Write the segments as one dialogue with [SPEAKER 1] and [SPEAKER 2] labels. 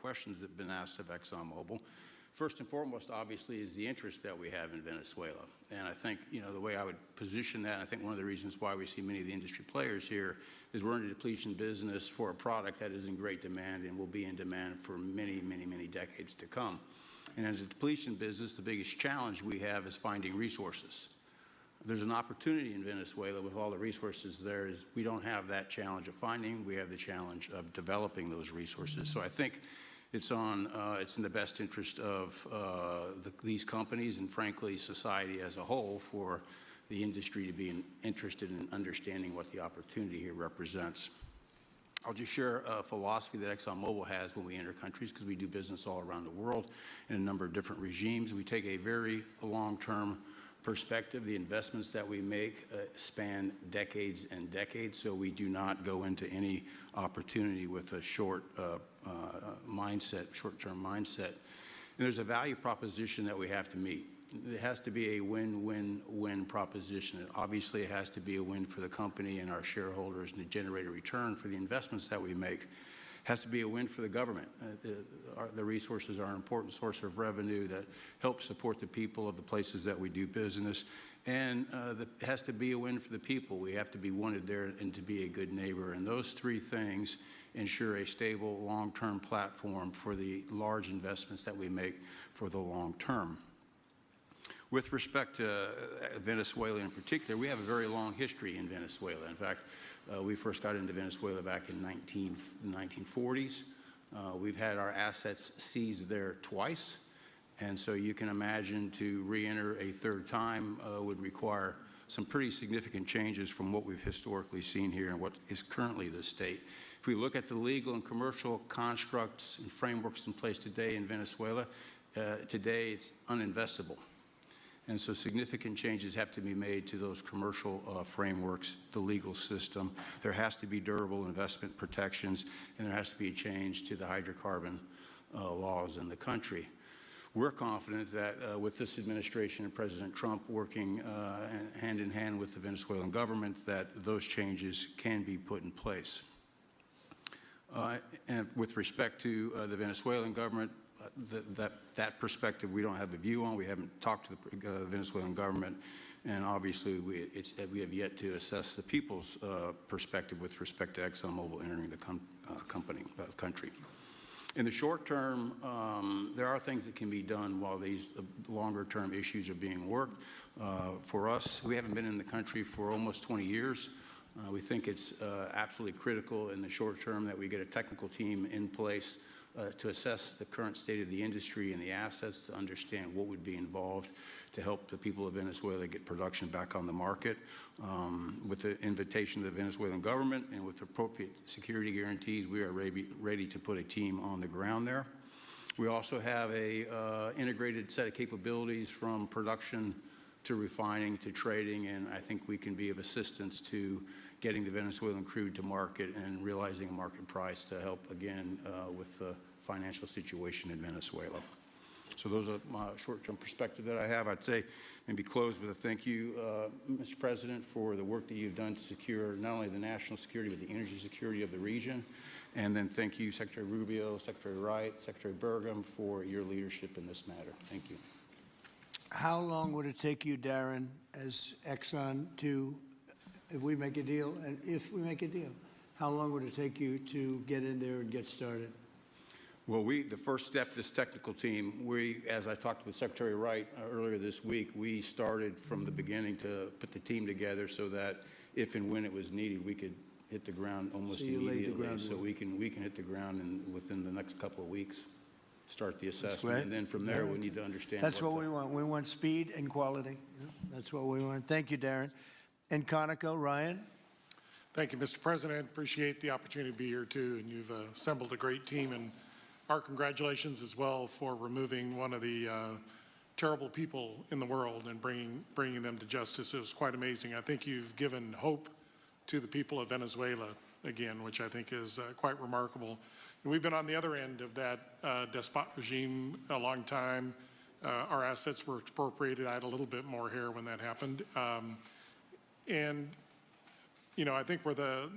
[SPEAKER 1] questions that have been asked of ExxonMobil. First and foremost, obviously, is the interest that we have in Venezuela. And I think, the way I would position that, I think one of the reasons why we see many of the industry players here is we're in a depletion business for a product that is in great demand and will be in demand for many, many, many decades to come. And as a depletion business, the biggest challenge we have is finding resources. There's an opportunity in Venezuela with all the resources there. Is we don't have that challenge of finding, we have the challenge of developing those resources. So I think it's in the best interest of these companies and, frankly, society as a whole for the industry to be interested in understanding what the opportunity here represents. I'll just share a philosophy that ExxonMobil has when we enter countries, because we do business all around the world in a number of different regimes. We take a very long-term perspective. The investments that we make span decades and decades, so we do not go into any opportunity with a short-term mindset. And there's a value proposition that we have to meet. It has to be a win-win-win proposition. Obviously, it has to be a win for the company and our shareholders and to generate a return for the investments that we make. It has to be a win for the government. The resources are an important source of revenue that help support the people of the places that we do business. And it has to be a win for the people. We have to be wanted there and to be a good neighbor. And those three things ensure a stable, long-term platform for the large investments that we make for the long term. With respect to Venezuela in particular, we have a very long history in Venezuela. In fact, we first got into Venezuela back in the 1940s. We've had our assets seized there twice. And so you can imagine to re-enter a third time would require some pretty significant changes from what we've historically seen here and what is currently the state. If we look at the legal and commercial constructs and frameworks in place today in Venezuela, today it's uninvestable. And so significant changes have to be made to those commercial frameworks, the legal system. There has to be durable investment protections, and there has to be a change to the hydrocarbon laws in the country. We're confident that with this administration and President Trump working hand in hand with the Venezuelan government, that those changes can be put in place. And with respect to the Venezuelan government, that perspective we don't have a view on. We haven't talked to the Venezuelan government, and obviously we have yet to assess the people's perspective with respect to ExxonMobil entering the country. In the short term, there are things that can be done while these longer-term issues are being worked. For us, we haven't been in the country for almost 20 years. We think it's absolutely critical in the short term that we get a technical team in place to assess the current state of the industry and the assets, to understand what would be involved to help the people of Venezuela get production back on the market. With the invitation of the Venezuelan government and with appropriate security guarantees, we are ready to put a team on the ground there. We also have a integrated set of capabilities from production to refining to trading, and I think we can be of assistance to getting the Venezuelan crude to market and realizing a market price to help, again, with the financial situation in Venezuela. So those are my short-term perspective that I have. I'd say maybe close with a thank you, Mr. President, for the work that you've done to secure not only the national security, but the energy security of the region. And then thank you, Secretary Rubio, Secretary Wright, Secretary Burgum, for your leadership in this matter. Thank you.
[SPEAKER 2] How long would it take you, Darren, as Exxon to, if we make a deal, how long would it take you to get in there and get started?
[SPEAKER 1] Well, the first step, this technical team, as I talked with Secretary Wright earlier this week, we started from the beginning to put the team together so that if and when it was needed, we could hit the ground almost immediately. So we can hit the ground within the next couple of weeks. Start the assessment, and then from there we need to understand.
[SPEAKER 2] That's what we want. We want speed and quality. That's what we want. Thank you, Darren. And Conoco, Ryan.
[SPEAKER 3] Thank you, Mr. President. Appreciate the opportunity to be here too, and you've assembled a great team. And our congratulations as well for removing one of the terrible people in the world and bringing them to justice. It was quite amazing. I think you've given hope to the people of Venezuela again, which I think is quite remarkable. And we've been on the other end of that despot regime a long time. Our assets were expropriated. I had a little bit more hair when that happened. And I think we're the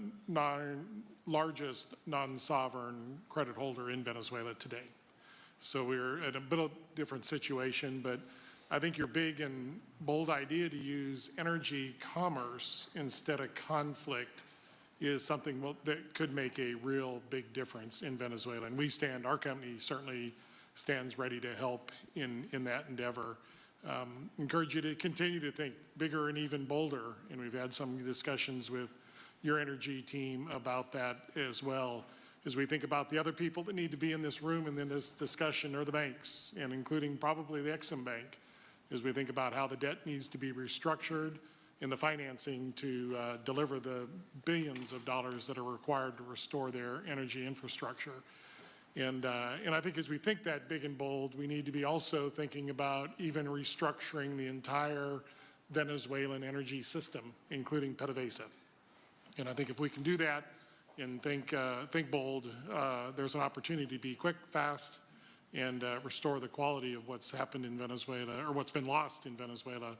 [SPEAKER 3] largest non-sovereign credit holder in Venezuela today. So we're at a bit of a different situation, but I think your big and bold idea to use energy commerce instead of conflict is something that could make a real big difference in Venezuela. And our company certainly stands ready to help in that endeavor. Encourage you to continue to think bigger and even bolder. And we've had some discussions with your energy team about that as well. As we think about the other people that need to be in this room and in this discussion are the banks, and including probably the Exim Bank, as we think about how the debt needs to be restructured and the financing to deliver the billions of dollars that are required to restore their energy infrastructure. And I think as we think that big and bold, we need to be also thinking about even restructuring the entire Venezuelan energy system, including PDVSA. And I think if we can do that and think bold, there's an opportunity to be quick, fast, and restore the quality of what's happened in Venezuela, or what's been lost in Venezuela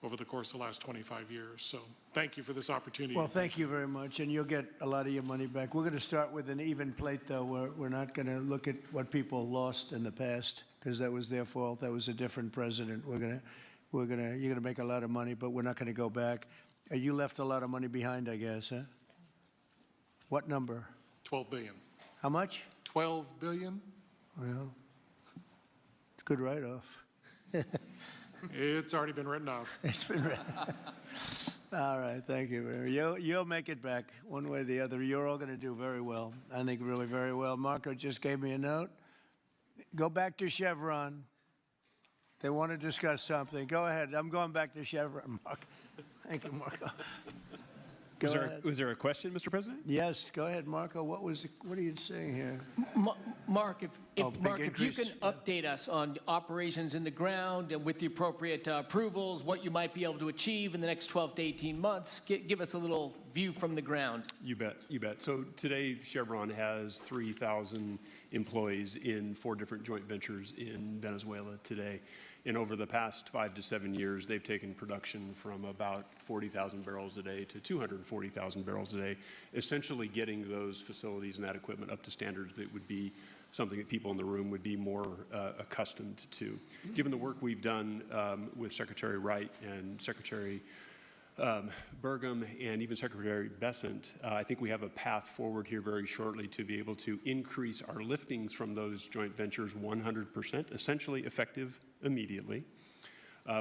[SPEAKER 3] over the course of the last 25 years. So thank you for this opportunity.
[SPEAKER 2] Well, thank you very much, and you'll get a lot of your money back. We're going to start with an even plate, though. We're not going to look at what people lost in the past, because that was their fault. That was a different president. You're going to make a lot of money, but we're not going to go back. You left a lot of money behind, I guess, huh? What number?
[SPEAKER 3] 12 billion.
[SPEAKER 2] How much?
[SPEAKER 3] 12 billion?
[SPEAKER 2] Well, it's a good write-off.
[SPEAKER 3] It's already been written off.
[SPEAKER 2] It's been written. All right, thank you, Mary. You'll make it back one way or the other. You're all going to do very well. I think really very well. Marco just gave me a note. Go back to Chevron. They want to discuss something. Go ahead. I'm going back to Chevron. Marco. Thank you, Marco.
[SPEAKER 4] Was there a question, Mr. President?
[SPEAKER 2] Yes, go ahead, Marco. What are you saying here?
[SPEAKER 5] Mark, if you can
[SPEAKER 2] increase.
[SPEAKER 5] update us on operations in the ground and with the appropriate approvals, what you might be able to achieve in the next 12 to 18 months, give us a little view from the ground.
[SPEAKER 4] You bet, you bet. So today, Chevron has 3,000 employees in 4 different joint ventures in Venezuela today. And over the past 5 to 7 years, they've taken production from about 40,000 barrels a day to 240,000 barrels a day, essentially getting those facilities and that equipment up to standards that would be something that people in the room would be more accustomed to. Given the work we've done with Secretary Wright and Secretary Burgum and even Secretary Bessent, I think we have a path forward here very shortly to be able to increase our liftings from those joint ventures 100%, essentially effective immediately.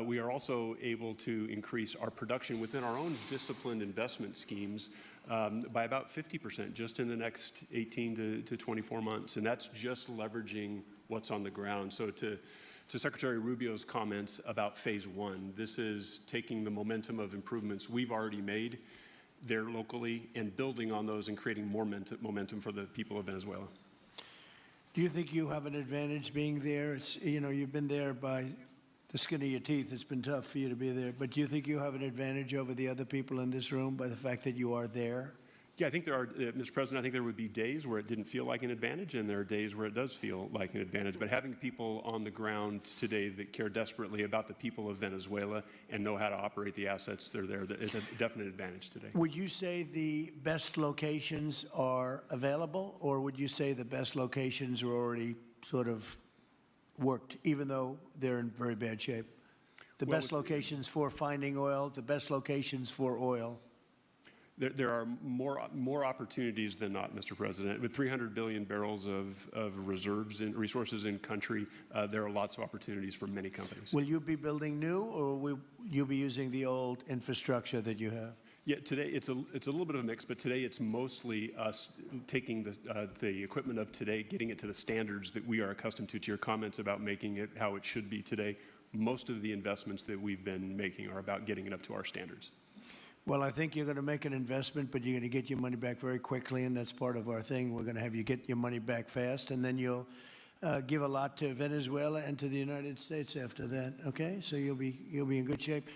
[SPEAKER 4] We are also able to increase our production within our own disciplined investment schemes by about 50% just in the next 18 to 24 months. And that's just leveraging what's on the ground. So to Secretary Rubio's comments about phase 1, this is taking the momentum of improvements we've already made there locally and building on those and creating more momentum for the people of Venezuela.
[SPEAKER 2] Do you think you have an advantage being there? You've been there by the skin of your teeth. It's been tough for you to be there. But do you think you have an advantage over the other people in this room by the fact that you are there?
[SPEAKER 4] Yeah, I think there are, Mr. President, I think there would be days where it didn't feel like an advantage, and there are days where it does feel like an advantage. But having people on the ground today that care desperately about the people of Venezuela and know how to operate the assets that are there, is a definite advantage today.
[SPEAKER 2] Would you say the best locations are available, or would you say the best locations are already sort of worked, even though they're in very bad shape? The best locations for finding oil, the best locations for oil?
[SPEAKER 4] There are more opportunities than not, Mr. President. With 300 billion barrels of reserves and resources in country, there are lots of opportunities for many companies.
[SPEAKER 2] Will you be building new, or will you be using the old infrastructure that you have?
[SPEAKER 4] Yeah, today it's a little bit of a mix, but today it's mostly us taking the equipment of today, getting it to the standards that we are accustomed to your comments about making it how it should be today. Most of the investments that we've been making are about getting it up to our standards.
[SPEAKER 2] Well, I think you're going to make an investment, but you're going to get your money back very quickly, and that's part of our thing. We're going to have you get your money back fast, and then you'll give a lot to Venezuela and to the United States after that. Okay, so you'll be in good shape.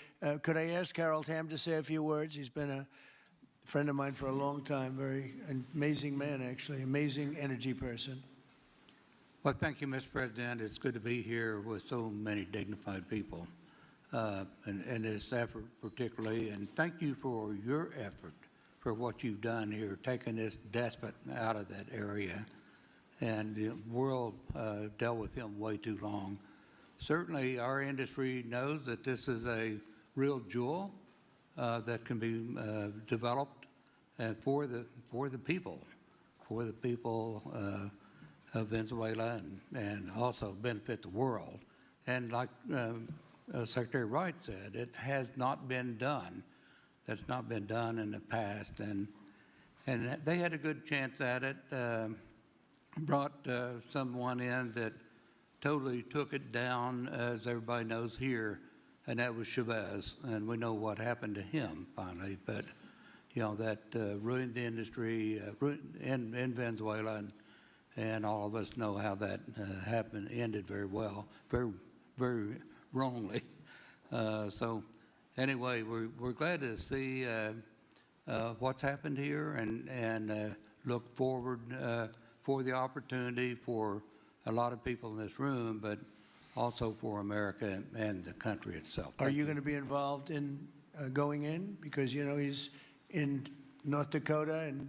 [SPEAKER 2] Could I ask Harold Hamm to say a few words? He's been a friend of mine for a long time. Very amazing man, actually, amazing energy person.
[SPEAKER 6] Well, thank you, Mr. President. It's good to be here with so many dignified people. And this effort particularly, and thank you for your effort for what you've done here, taking this despot out of that area. And the world dealt with him way too long. Certainly, our industry knows that this is a real jewel that can be developed for the people of Venezuela, and also benefit the world. And like Secretary Wright said, it has not been done. That's not been done in the past, and they had a good chance at it. Brought someone in that totally took it down, as everybody knows here, and that was Chavez, and we know what happened to him finally. But that ruined the industry in Venezuela, and all of us know how that happened, ended very well, very, very wrongly. So anyway, we're glad to see what's happened here, and look forward for the opportunity for a lot of people in this room, but also for America and the country itself.
[SPEAKER 2] Are you going to be involved in going in? Because, he's in North Dakota and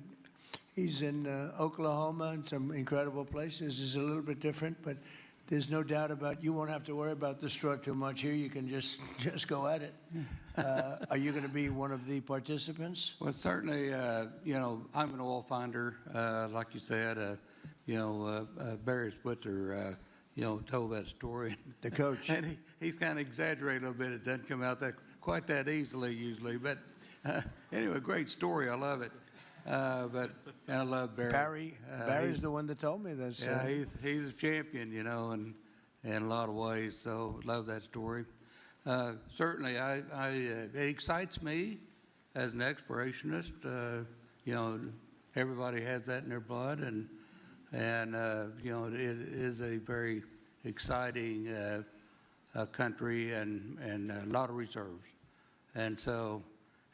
[SPEAKER 2] he's in Oklahoma and some incredible places. It's a little bit different, but there's no doubt about you won't have to worry about the straw too much here. You can just go at it. Are you going to be one of the participants?
[SPEAKER 6] Well, certainly, I'm an oil finder, like you said. Barry Spitzer, told that story.
[SPEAKER 2] The coach.
[SPEAKER 6] And he's kind of exaggerated a little bit. It doesn't come out quite that easily usually. But anyway, great story. I love it. And I love Barry.
[SPEAKER 2] Barry's the one that told me this.
[SPEAKER 6] Yeah, he's a champion, in a lot of ways. So love that story. Certainly, it excites me as an explorationist. Everybody has that in their blood, and it is a very exciting country and a lot of reserves. And so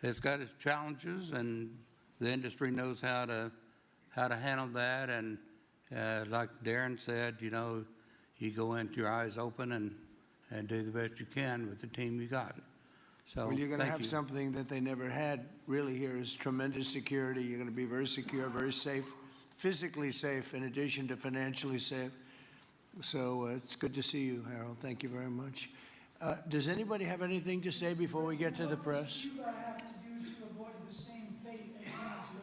[SPEAKER 6] it's got its challenges, and the industry knows how to handle that. And like Darren said, you go into your eyes open and do the best you can with the team you got. So
[SPEAKER 2] well, you're going to have
[SPEAKER 6] you.
[SPEAKER 2] something that they never had really here is tremendous security. You're going to be very secure, very safe, physically safe, in addition to financially safe. So it's good to see you, Harold. Thank you very much. Does anybody have anything to say before we get to the press?
[SPEAKER 7] What does Cuba have to do to avoid the same fate as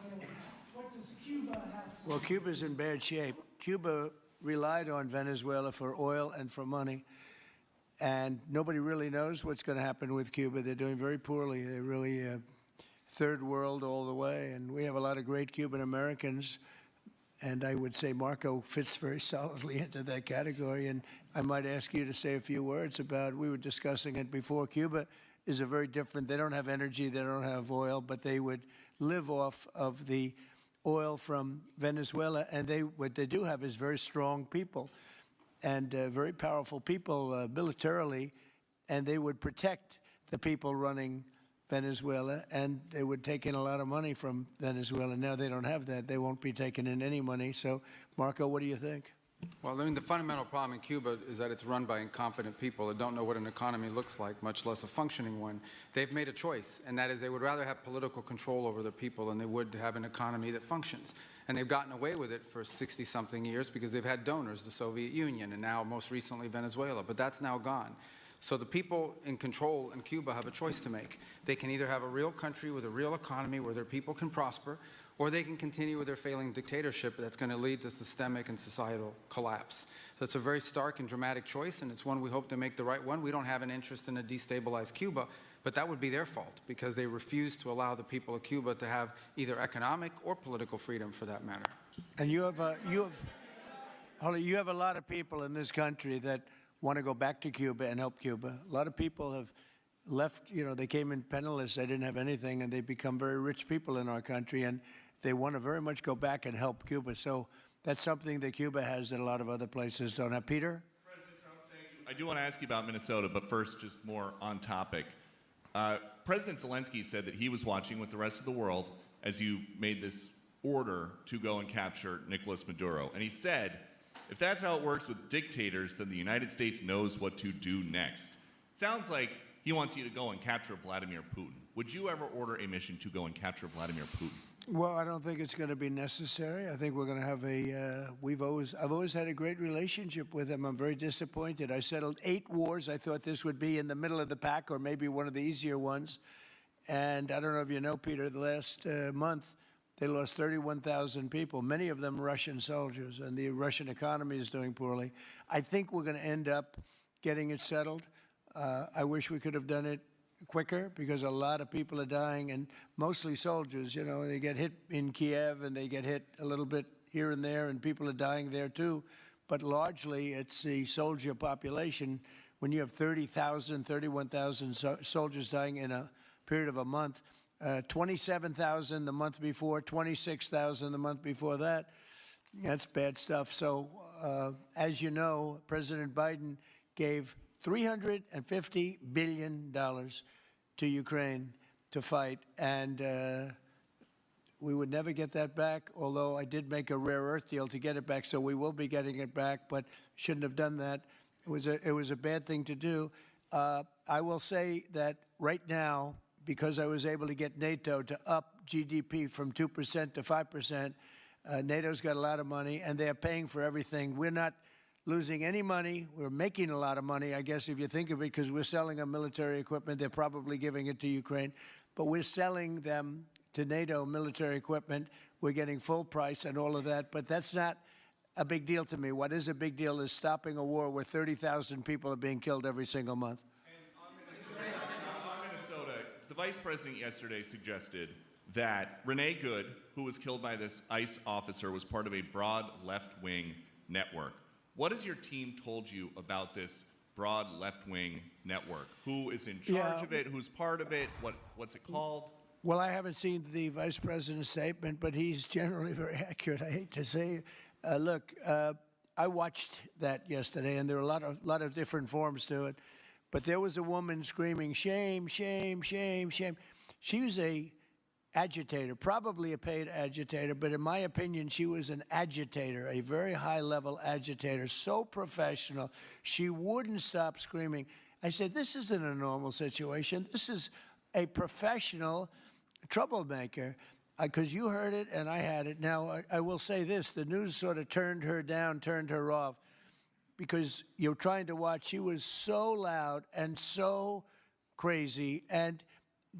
[SPEAKER 7] Venezuela? What does Cuba have to
[SPEAKER 2] Well, Cuba's in bad shape. Cuba relied on Venezuela for oil and for money, and nobody really knows what's going to happen with Cuba. They're doing very poorly. They're really third world all the way, and we have a lot of great Cuban Americans, and I would say Marco fits very solidly into that category. And I might ask you to say a few words about, we were discussing it before, Cuba is a very different, they don't have energy, they don't have oil, but they would live off of the oil from Venezuela, and what they do have is very strong people and very powerful people militarily, and they would protect the people running Venezuela, and they would take in a lot of money from Venezuela. Now they don't have that. They won't be taking in any money. So, Marco, what do you think?
[SPEAKER 8] Well, the fundamental problem in Cuba is that it's run by incompetent people that don't know what an economy looks like, much less a functioning one. They've made a choice, and that is they would rather have political control over their people than they would to have an economy that functions. And they've gotten away with it for 60-something years because they've had donors, the Soviet Union, and now most recently Venezuela. But that's now gone. So the people in control in Cuba have a choice to make. They can either have a real country with a real economy where their people can prosper, or they can continue with their failing dictatorship that's going to lead to systemic and societal collapse. So it's a very stark and dramatic choice, and it's one we hope to make the right one. We don't have an interest in a destabilized Cuba, but that would be their fault because they refuse to allow the people of Cuba to have either economic or political freedom for that matter.
[SPEAKER 2] And you have a lot of people in this country that want to go back to Cuba and help Cuba. A lot of people have left, they came in penniless, they didn't have anything, and they've become very rich people in our country, and they want to very much go back and help Cuba. So that's something that Cuba has that a lot of other places don't have. Peter?
[SPEAKER 9] President Trump, thank you. I do want to ask you about Minnesota, but first, just more on topic. President Zelensky said that he was watching with the rest of the world as you made this order to go and capture Nicolas Maduro. And he said, if that's how it works with dictators, then the United States knows what to do next. Sounds like he wants you to go and capture Vladimir Putin. Would you ever order a mission to go and capture Vladimir Putin?
[SPEAKER 2] Well, I don't think it's going to be necessary. I think we're going to have I've always had a great relationship with him. I'm very disappointed. I settled 8 wars. I thought this would be in the middle of the pack or maybe one of the easier ones. And I don't know if you know, Peter, the last month, they lost 31,000 people, many of them Russian soldiers, and the Russian economy is doing poorly. I think we're going to end up getting it settled. I wish we could have done it quicker because a lot of people are dying, and mostly soldiers. You know, they get hit in Kiev and they get hit a little bit here and there, and people are dying there too. But largely, it's the soldier population. When you have 30,000, 31,000 soldiers dying in a period of a month, 27,000 the month before, 26,000 the month before that, that's bad stuff. So, as you know, President Biden gave $350 billion to Ukraine to fight, and we would never get that back, although I did make a rare earth deal to get it back, so we will be getting it back, but shouldn't have done that. It was a bad thing to do. I will say that right now, because I was able to get NATO to up GDP from 2% to 5%, NATO's got a lot of money, and they're paying for everything. We're not losing any money. We're making a lot of money, I guess, if you think of it, because we're selling them military equipment. They're probably giving it to Ukraine. But we're selling them to NATO military equipment. We're getting full price and all of that. But that's not a big deal to me. What is a big deal is stopping a war where 30,000 people are being killed every single month.
[SPEAKER 9] On Minnesota, the vice president yesterday suggested that Renee Good, who was killed by this ICE officer, was part of a broad left-wing network. What has your team told you about this broad left-wing network? Who is in charge of it? Who's part of it? What's it called?
[SPEAKER 2] Well, I haven't seen the vice president's statement, but he's generally very accurate. I hate to say, look, I watched that yesterday, and there are a lot of different forms to it. But there was a woman screaming, "Shame, shame, shame, shame." She was a agitator, probably a paid agitator, but in my opinion, she was an agitator, a very high-level agitator, so professional. She wouldn't stop screaming. I said, this isn't a normal situation. This is a professional troublemaker, because you heard it and I had it. Now, I will say this. The news sort of turned her down, turned her off, because you're trying to watch. She was so loud and so crazy and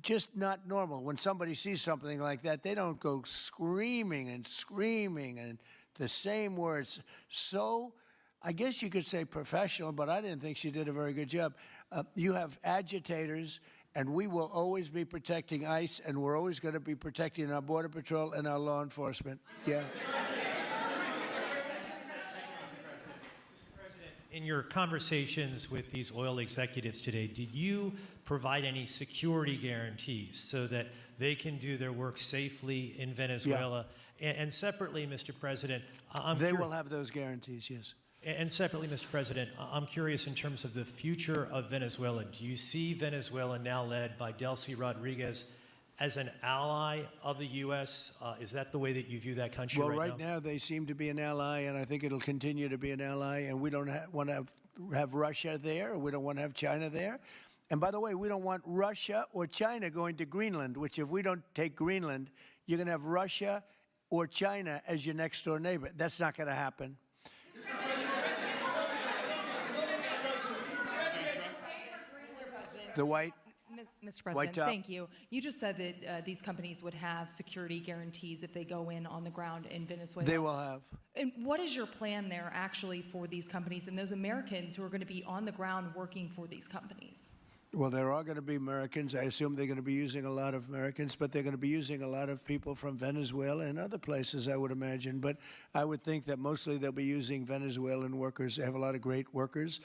[SPEAKER 2] just not normal. When somebody sees something like that, they don't go screaming and the same words. So I guess you could say professional, but I didn't think she did a very good job. You have agitators, and we will always be protecting ICE, and we're always going to be protecting our Border Patrol and our law enforcement. Yeah.
[SPEAKER 10] In your conversations with these oil executives today, did you provide any security guarantees so that they can do their work safely in Venezuela? Yeah. And separately, Mr. President,
[SPEAKER 2] they will have those guarantees, yes.
[SPEAKER 10] And separately, Mr. President, I'm curious in terms of the future of Venezuela. Do you see Venezuela now led by Delcy Rodriguez as an ally of the U.S.? Is that the way that you view that country right now?
[SPEAKER 2] Well, right now they seem to be an ally, and I think it'll continue to be an ally, and we don't want to have Russia there. We don't want to have China there. And by the way, we don't want Russia or China going to Greenland, which if we don't take Greenland, you're going to have Russia or China as your next-door neighbor. That's not going to happen. The white...
[SPEAKER 11] Mr. President, thank you. You just said that these companies would have security guarantees if they go in on the ground in Venezuela.
[SPEAKER 2] They will have.
[SPEAKER 11] And what is your plan there actually for these companies and those Americans who are going to be on the ground working for these companies?
[SPEAKER 2] Well, there are going to be Americans. I assume they're going to be using a lot of Americans, but they're going to be using a lot of people from Venezuela and other places, I would imagine. But I would think that mostly they'll be using Venezuelan workers. They have a lot of great workers.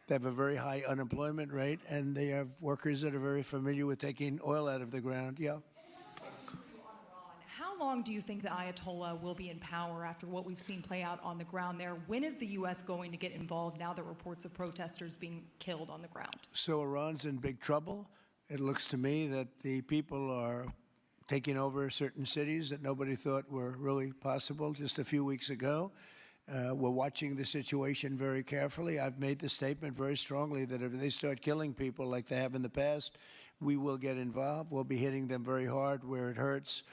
[SPEAKER 2] They have a very high unemployment rate, and they have workers that are very familiar with taking oil out of the ground. Yeah.
[SPEAKER 11] How long do you think the Ayatollah will be in power after what we've seen play out on the ground there? When is the U.S. going to get involved now that reports of protesters being killed on the ground?
[SPEAKER 2] So Iran's in big trouble. It looks to me that the people are taking over certain cities that nobody thought were really possible just a few weeks ago. We're watching the situation very carefully. I've made the statement very strongly that if they start killing people like they have in the past, we will get involved. We'll be hitting them very hard where it hurts.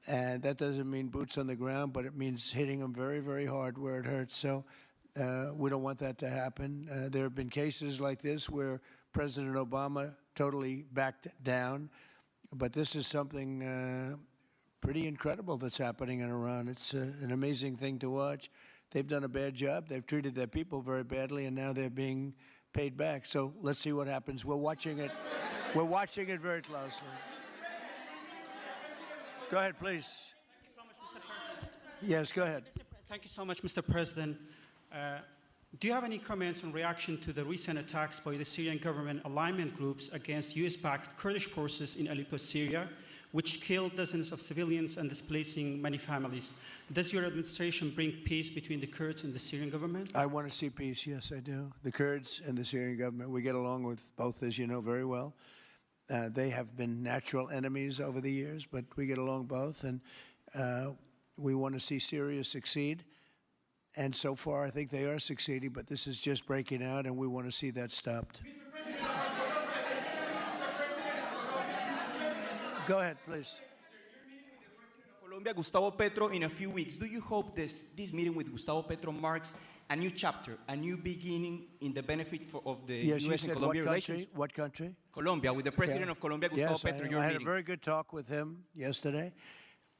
[SPEAKER 2] And that doesn't mean boots on the ground, but it means hitting them very, very hard where it hurts. So we don't want that to happen. There have been cases like this where President Obama totally backed down. But this is something pretty incredible that's happening in Iran. It's an amazing thing to watch. They've done a bad job. They've treated their people very badly, and now they're being paid back. So let's see what happens. We're watching it. We're watching it very closely. Go ahead, please.
[SPEAKER 12] Thank you so much, Mr. President.
[SPEAKER 2] Yes, go ahead.
[SPEAKER 12] Thank you so much, Mr. President. Do you have any comments on reaction to the recent attacks by the Syrian government alignment groups against US-backed Kurdish forces in Aleppo, Syria, which killed dozens of civilians and displacing many families? Does your administration bring peace between the Kurds and the Syrian government?
[SPEAKER 2] I want to see peace, yes, I do. The Kurds and the Syrian government, we get along with both, as you know very well. They have been natural enemies over the years, but we get along both, and we want to see Syria succeed. And so far, I think they are succeeding, but this is just breaking out, and we want to see that stopped. Go ahead, please.
[SPEAKER 13] Colombia, Gustavo Petro, in a few weeks. Do you hope this meeting with Gustavo Petro marks a new chapter, a new beginning in the benefit of the
[SPEAKER 2] Yes, you
[SPEAKER 13] U.S.
[SPEAKER 2] said
[SPEAKER 13] and Colombia
[SPEAKER 2] what country?
[SPEAKER 13] relations?
[SPEAKER 2] What country?
[SPEAKER 13] Colombia, with the president of Colombia, Gustavo
[SPEAKER 2] Yes,
[SPEAKER 13] Petro, your
[SPEAKER 2] I had
[SPEAKER 13] meeting.
[SPEAKER 2] a very good talk with him yesterday,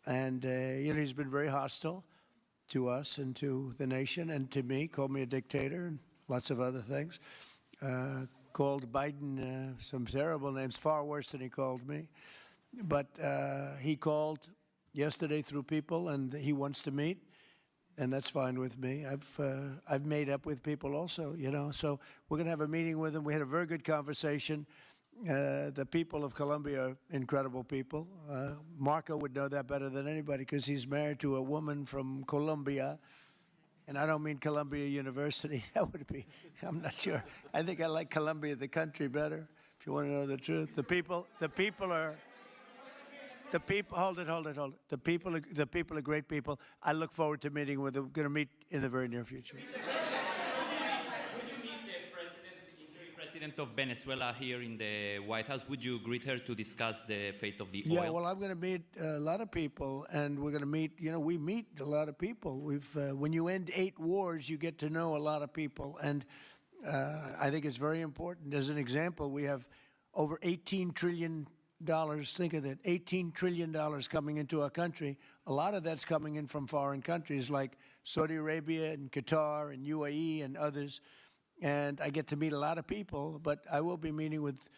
[SPEAKER 2] and he's been very hostile to us and to the nation and to me, called me a dictator and lots of other things, called Biden some terrible names, far worse than he called me. But he called yesterday through people, and he wants to meet, and that's fine with me. I've made up with people also, so we're going to have a meeting with him. We had a very good conversation. The people of Colombia are incredible people. Marco would know that better than anybody because he's married to a woman from Colombia. And I don't mean Columbia University. That would be, I'm not sure. I think I like Colombia, the country, better, if you want to know the truth. The people, hold it. The people are great people. I look forward to meeting with them. We're going to meet in the very near future.
[SPEAKER 14] Would you meet the interim president of Venezuela here in the White House? Would you greet her to discuss the fate of the oil?
[SPEAKER 2] Yeah, well, I'm going to meet a lot of people, and we're going to meet, we meet a lot of people. When you end 8 wars, you get to know a lot of people, and I think it's very important. As an example, we have over $18 trillion. Think of that, $18 trillion coming into our country. A lot of that's coming in from foreign countries like Saudi Arabia and Qatar and UAE and others. And I get to meet a lot of people, but I will be meeting with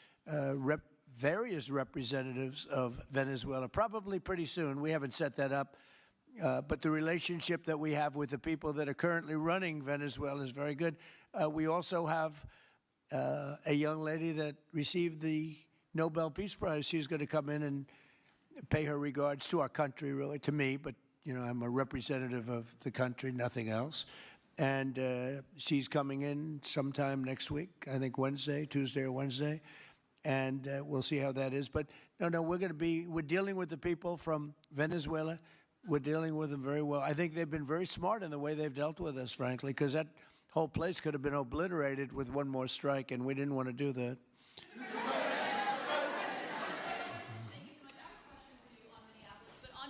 [SPEAKER 2] various representatives of Venezuela, probably pretty soon. We haven't set that up. But the relationship that we have with the people that are currently running Venezuela is very good. We also have a young lady that received the Nobel Peace Prize. She's going to come in and pay her regards to our country, really, to me, but, I'm a representative of the country, nothing else. And she's coming in sometime next week, I think Tuesday or Wednesday, and we'll see how that is. But no, we're dealing with the people from Venezuela. We're dealing with them very well. I think they've been very smart in the way they've dealt with us, frankly, because that whole place could have been obliterated with one more strike, and we didn't want to do that.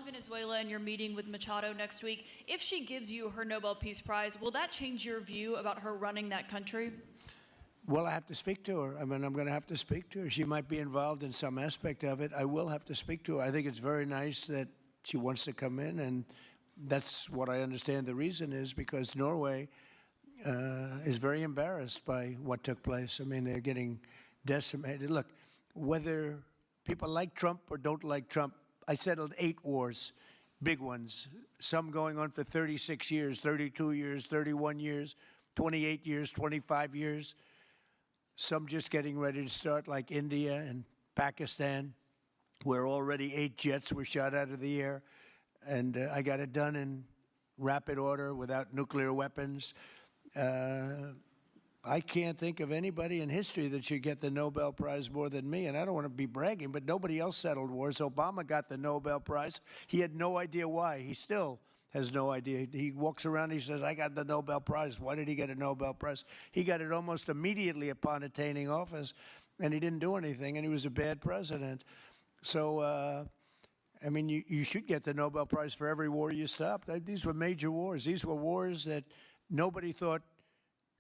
[SPEAKER 15] Venezuela and your meeting with Machado next week, if she gives you her Nobel Peace Prize, will that change your view about her running that country?
[SPEAKER 2] Well, I have to speak to her. I'm going to have to speak to her. She might be involved in some aspect of it. I will have to speak to her. I think it's very nice that she wants to come in, and that's what I understand the reason is, because Norway is very embarrassed by what took place. They're getting decimated. Look, whether people like Trump or don't like Trump, I settled 8 wars, big ones, some going on for 36 years, 32 years, 31 years, 28 years, 25 years, some just getting ready to start, like India and Pakistan, where already 8 jets were shot out of the air, and I got it done in rapid order without nuclear weapons. I can't think of anybody in history that should get the Nobel Prize more than me, and I don't want to be bragging, but nobody else settled wars. Obama got the Nobel Prize. He had no idea why. He still has no idea. He walks around, he says, I got the Nobel Prize. Why did he get a Nobel Prize? He got it almost immediately upon attaining office, and he didn't do anything, and he was a bad president. So I mean, you should get the Nobel Prize for every war you stopped. These were major wars. These were wars that nobody thought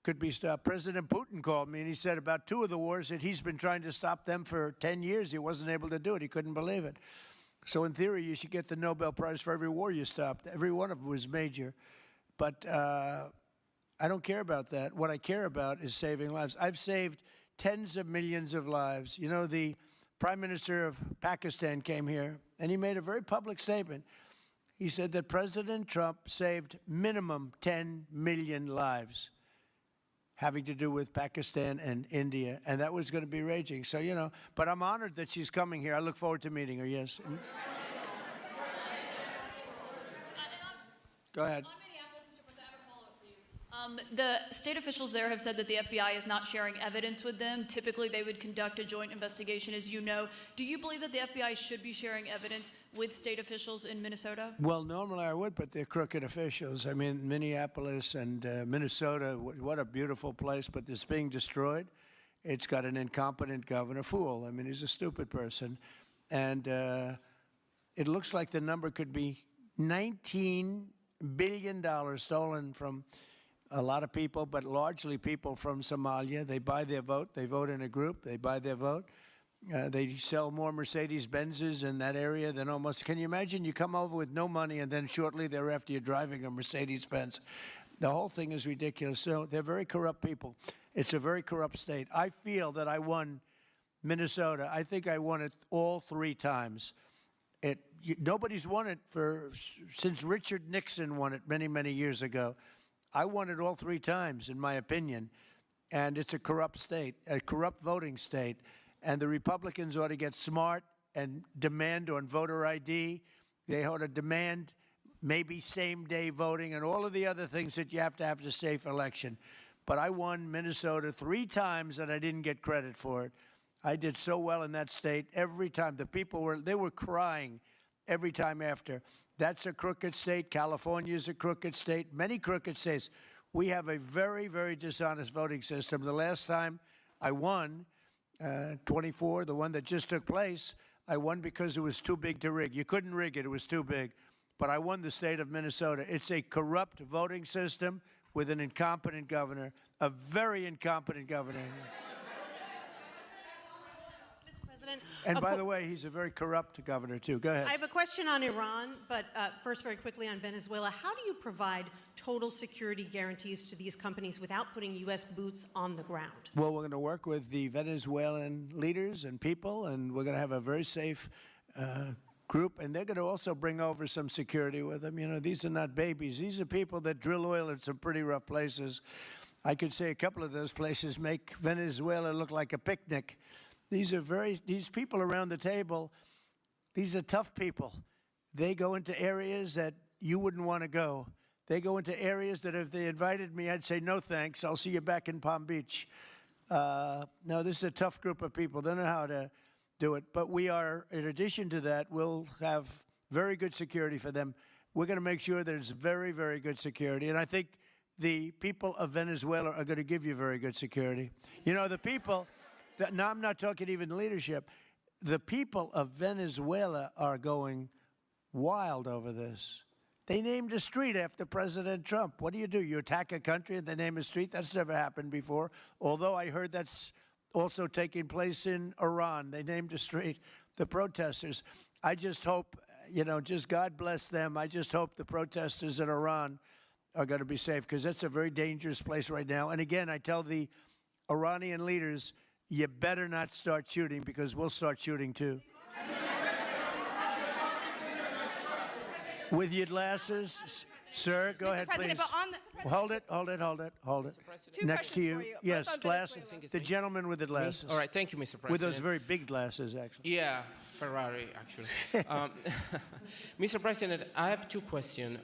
[SPEAKER 2] could be stopped. President Putin called me, and he said about 2 of the wars that he's been trying to stop them for 10 years. He wasn't able to do it. He couldn't believe it. So in theory, you should get the Nobel Prize for every war you stopped. Every one of them was major. But I don't care about that. What I care about is saving lives. I've saved tens of millions of lives. You know, the Prime Minister of Pakistan came here, and he made a very public statement. He said that President Trump saved minimum 10 million lives having to do with Pakistan and India, and that was going to be raging. So, you know, but I'm honored that she's coming here. I look forward to meeting her, yes. Go ahead.
[SPEAKER 15] The state officials there have said that the FBI is not sharing evidence with them. Typically, they would conduct a joint investigation, as you know. Do you believe that the FBI should be sharing evidence with state officials in Minnesota?
[SPEAKER 2] Well, normally I would, but they're crooked officials. I mean, Minneapolis and Minnesota, what a beautiful place, but it's being destroyed. It's got an incompetent governor, fool. I mean, he's a stupid person. And it looks like the number could be $19 billion stolen from a lot of people, but largely people from Somalia. They buy their vote. They vote in a group. They buy their vote. They sell more Mercedes-Benzes in that area than almost. Can you imagine you come over with no money and then shortly thereafter you're driving a Mercedes-Benz? The whole thing is ridiculous. So they're very corrupt people. It's a very corrupt state. I feel that I won Minnesota. I think I won it all 3 times. Nobody's won it since Richard Nixon won it many, many years ago. I won it all 3 times, in my opinion, and it's a corrupt state, a corrupt voting state, and the Republicans ought to get smart and demand on voter ID. They ought to demand maybe same-day voting and all of the other things that you have to have a safe election. But I won Minnesota 3 times, and I didn't get credit for it. I did so well in that state every time. The people were crying every time after. That's a crooked state. California is a crooked state. Many crooked states. We have a very, very dishonest voting system. The last time I won, 24, the one that just took place, I won because it was too big to rig. You couldn't rig it. It was too big. But I won the state of Minnesota. It's a corrupt voting system with an incompetent governor, a very incompetent governor. And by the way, he's a very corrupt governor, too. Go ahead.
[SPEAKER 16] I have a question on Iran, but first, very quickly on Venezuela. How do you provide total security guarantees to these companies without putting U.S. boots on the ground?
[SPEAKER 2] Well, we're going to work with the Venezuelan leaders and people, and we're going to have a very safe group. And they're going to also bring over some security with them. You know, these are not babies. These are people that drill oil in some pretty rough places. I could say a couple of those places make Venezuela look like a picnic. These people around the table, these are tough people. They go into areas that you wouldn't want to go. They go into areas that if they invited me, I'd say, no thanks, I'll see you back in Palm Beach. No, this is a tough group of people. They know how to do it. But we are, in addition to that, we'll have very good security for them. We're going to make sure there's very, very good security. And I think the people of Venezuela are going to give you very good security. You know, the people... Now, I'm not talking even leadership. The people of Venezuela are going wild over this. They named a street after President Trump. What do? You attack a country and they name a street? That's never happened before, although I heard that's also taking place in Iran. They named a street. The protesters. I just hope, you know, just God bless them. I just hope the protesters in Iran are going to be safe, because that's a very dangerous place right now. And again, I tell the Iranian leaders, you better not start shooting, because we'll start shooting too. With your glasses, sir, go ahead, please. Hold it. Next to you. Yes, glasses. The gentleman with the glasses.
[SPEAKER 17] All right, thank you, Mr. President.
[SPEAKER 2] With those very big glasses, actually.
[SPEAKER 17] Yeah, Ferrari, actually. Mr. President, I have 2 questions.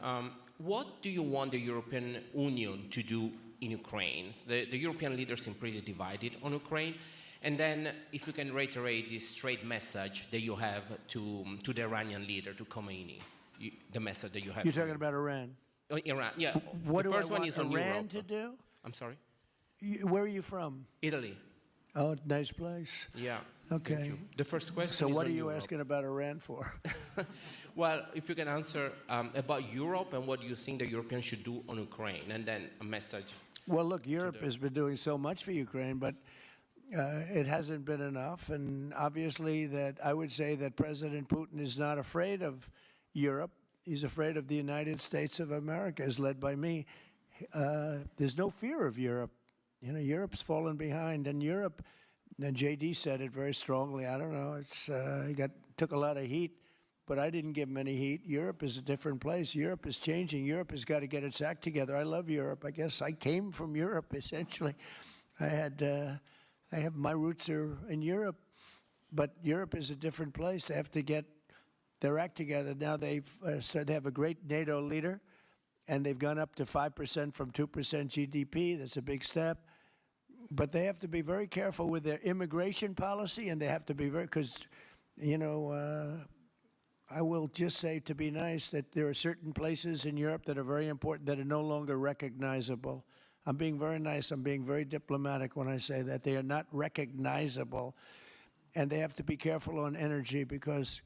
[SPEAKER 17] What do you want the European Union to do in Ukraine? The European leaders seem pretty divided on Ukraine. And then, if you can reiterate this straight message that you have to the Iranian leader, to Khomeini, the message that you have.
[SPEAKER 2] You're talking about Iran?
[SPEAKER 17] Iran, yeah.
[SPEAKER 2] What
[SPEAKER 17] the
[SPEAKER 2] do
[SPEAKER 17] first
[SPEAKER 2] I
[SPEAKER 17] one
[SPEAKER 2] want
[SPEAKER 17] is on
[SPEAKER 2] Iran
[SPEAKER 17] Europe.
[SPEAKER 2] to do?
[SPEAKER 17] I'm sorry?
[SPEAKER 2] Where are you from?
[SPEAKER 17] Italy.
[SPEAKER 2] Oh, nice place.
[SPEAKER 17] Yeah.
[SPEAKER 2] Okay.
[SPEAKER 17] Thank you. The first question
[SPEAKER 2] So
[SPEAKER 17] is
[SPEAKER 2] what
[SPEAKER 17] on
[SPEAKER 2] are you
[SPEAKER 17] Europe.
[SPEAKER 2] asking about Iran for?
[SPEAKER 17] Well, if you can answer about Europe and what you think the Europeans should do on Ukraine, and then a message.
[SPEAKER 2] Well, look, Europe has been doing so much for Ukraine, but it hasn't been enough. And obviously, that I would say that President Putin is not afraid of Europe. He's afraid of the United States of America, as led by me. There's no fear of Europe. You know, Europe's fallen behind, and Europe. And JD said it very strongly. I don't know. It's he took a lot of heat, but I didn't give him any heat. Europe is a different place. Europe is changing. Europe has got to get its act together. I love Europe. I guess I came from Europe essentially. I have my roots are in Europe, but Europe is a different place. They have to get their act together. Now they have a great NATO leader, and they've gone up to 5% from 2% GDP. That's a big step. But they have to be very careful with their immigration policy, and they have to be very, because, you know, I will just say, to be nice, that there are certain places in Europe that are very important that are no longer recognizable. I'm being very nice. I'm being very diplomatic when I say that. They are not recognizable, and they have to be careful on energy because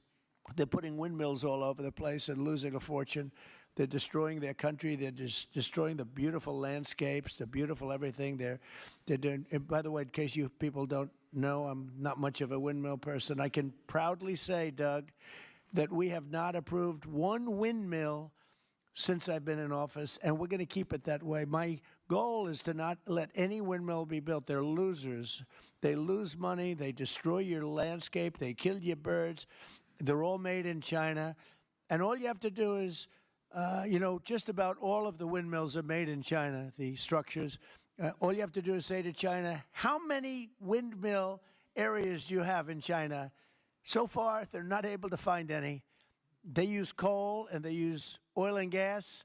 [SPEAKER 2] they're putting windmills all over the place and losing a fortune. They're destroying their country. They're just destroying the beautiful landscapes, the beautiful everything. They're doing. And by the way, in case you people don't know, I'm not much of a windmill person. I can proudly say, Doug, that we have not approved one windmill since I've been in office, and we're going to keep it that way. My goal is to not let any windmill be built. They're losers. They lose money. They destroy your landscape. They kill your birds. They're all made in China. And all you have to do is, you know, just about all of the windmills are made in China, the structures. All you have to do is say to China, how many windmill areas do you have in China? So far, they're not able to find any. They use coal and they use oil and gas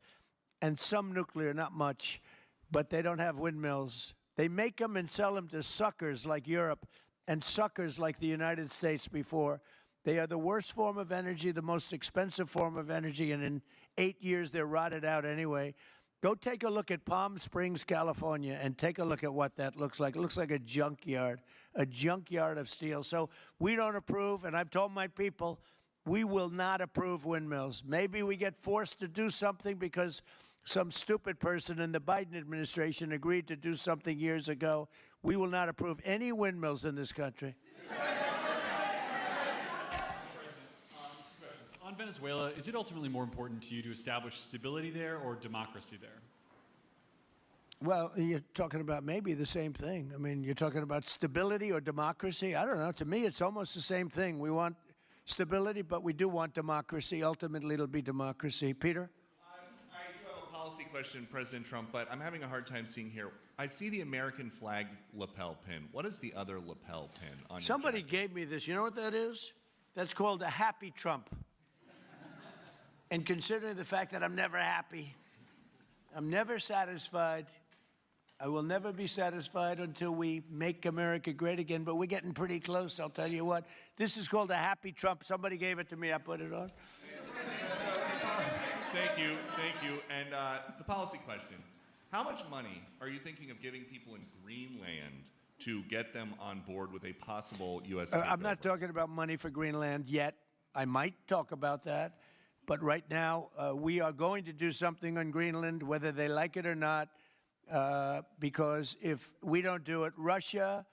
[SPEAKER 2] and some nuclear, not much, but they don't have windmills. They make them and sell them to suckers like Europe and suckers like the United States before. They are the worst form of energy, the most expensive form of energy, and in 8 years they're rotted out anyway. Go take a look at Palm Springs, California, and take a look at what that looks like. It looks like a junkyard of steel. So we don't approve, and I've told my people, we will not approve windmills. Maybe we get forced to do something because some stupid person in the Biden administration agreed to do something years ago. We will not approve any windmills in this country.
[SPEAKER 18] On Venezuela, is it ultimately more important to you to establish stability there or democracy there?
[SPEAKER 2] Well, you're talking about maybe the same thing. I mean, you're talking about stability or democracy. I don't know. To me, it's almost the same thing. We want stability, but we do want democracy. Ultimately, it'll be democracy. Peter?
[SPEAKER 9] I do have a policy question, President Trump, but I'm having a hard time seeing here. I see the American flag lapel pin. What is the other lapel pin on
[SPEAKER 2] Somebody
[SPEAKER 9] your jacket?
[SPEAKER 2] gave me this. You know what that is? That's called a happy Trump. And considering the fact that I'm never happy, I'm never satisfied, I will never be satisfied until we make America great again, but we're getting pretty close, I'll tell you what. This is called a happy Trump. Somebody gave it to me, I put it on.
[SPEAKER 9] Thank you. And the policy question. How much money are you thinking of giving people in Greenland to get them on board with a possible U.S. takeover?
[SPEAKER 2] I'm not talking about money for Greenland yet. I might talk about that. But right now, we are going to do something on Greenland, whether they like it or not, because if we don't do it, Russia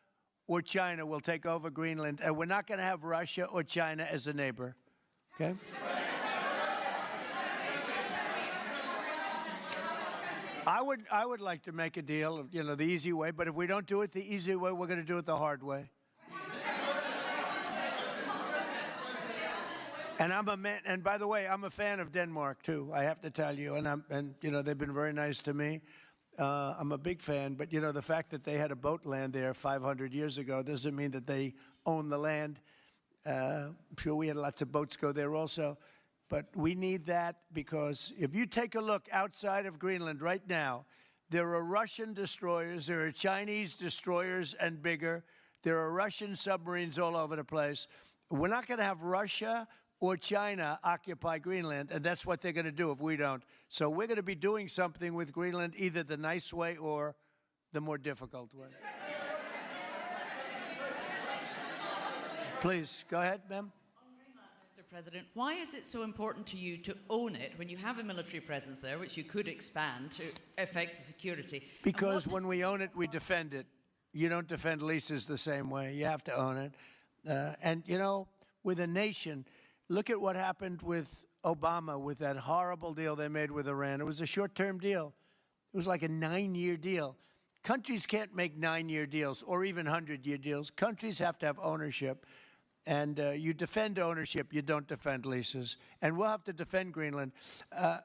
[SPEAKER 2] or China will take over Greenland, and we're not going to have Russia or China as a neighbor. Okay? I would like to make a deal, you know, the easy way, but if we don't do it the easy way, we're going to do it the hard way. And I'm a man, and by the way, I'm a fan of Denmark too. I have to tell you, and you know, they've been very nice to me. I'm a big fan, but you know, the fact that they had a boat land there 500 years ago doesn't mean that they own the land. I'm sure we had lots of boats go there also, but we need that because if you take a look outside of Greenland right now, there are Russian destroyers, there are Chinese destroyers and bigger, there are Russian submarines all over the place. We're not going to have Russia or China occupy Greenland, and that's what they're going to do if we don't. So we're going to be doing something with Greenland, either the nice way or the more difficult way. Please, go ahead, ma'am.
[SPEAKER 19] Mr. President, why is it so important to you to own it when you have a military presence there, which you could expand to affect the security?
[SPEAKER 2] Because when we own it, we defend it. You don't defend leases the same way. You have to own it. And, you know, with a nation, look at what happened with Obama, with that horrible deal they made with Iran. It was a short-term deal. It was like a 9-year deal. Countries can't make 9-year deals or even 100-year deals. Countries have to have ownership. And you defend ownership, you don't defend leases. And we'll have to defend Greenland.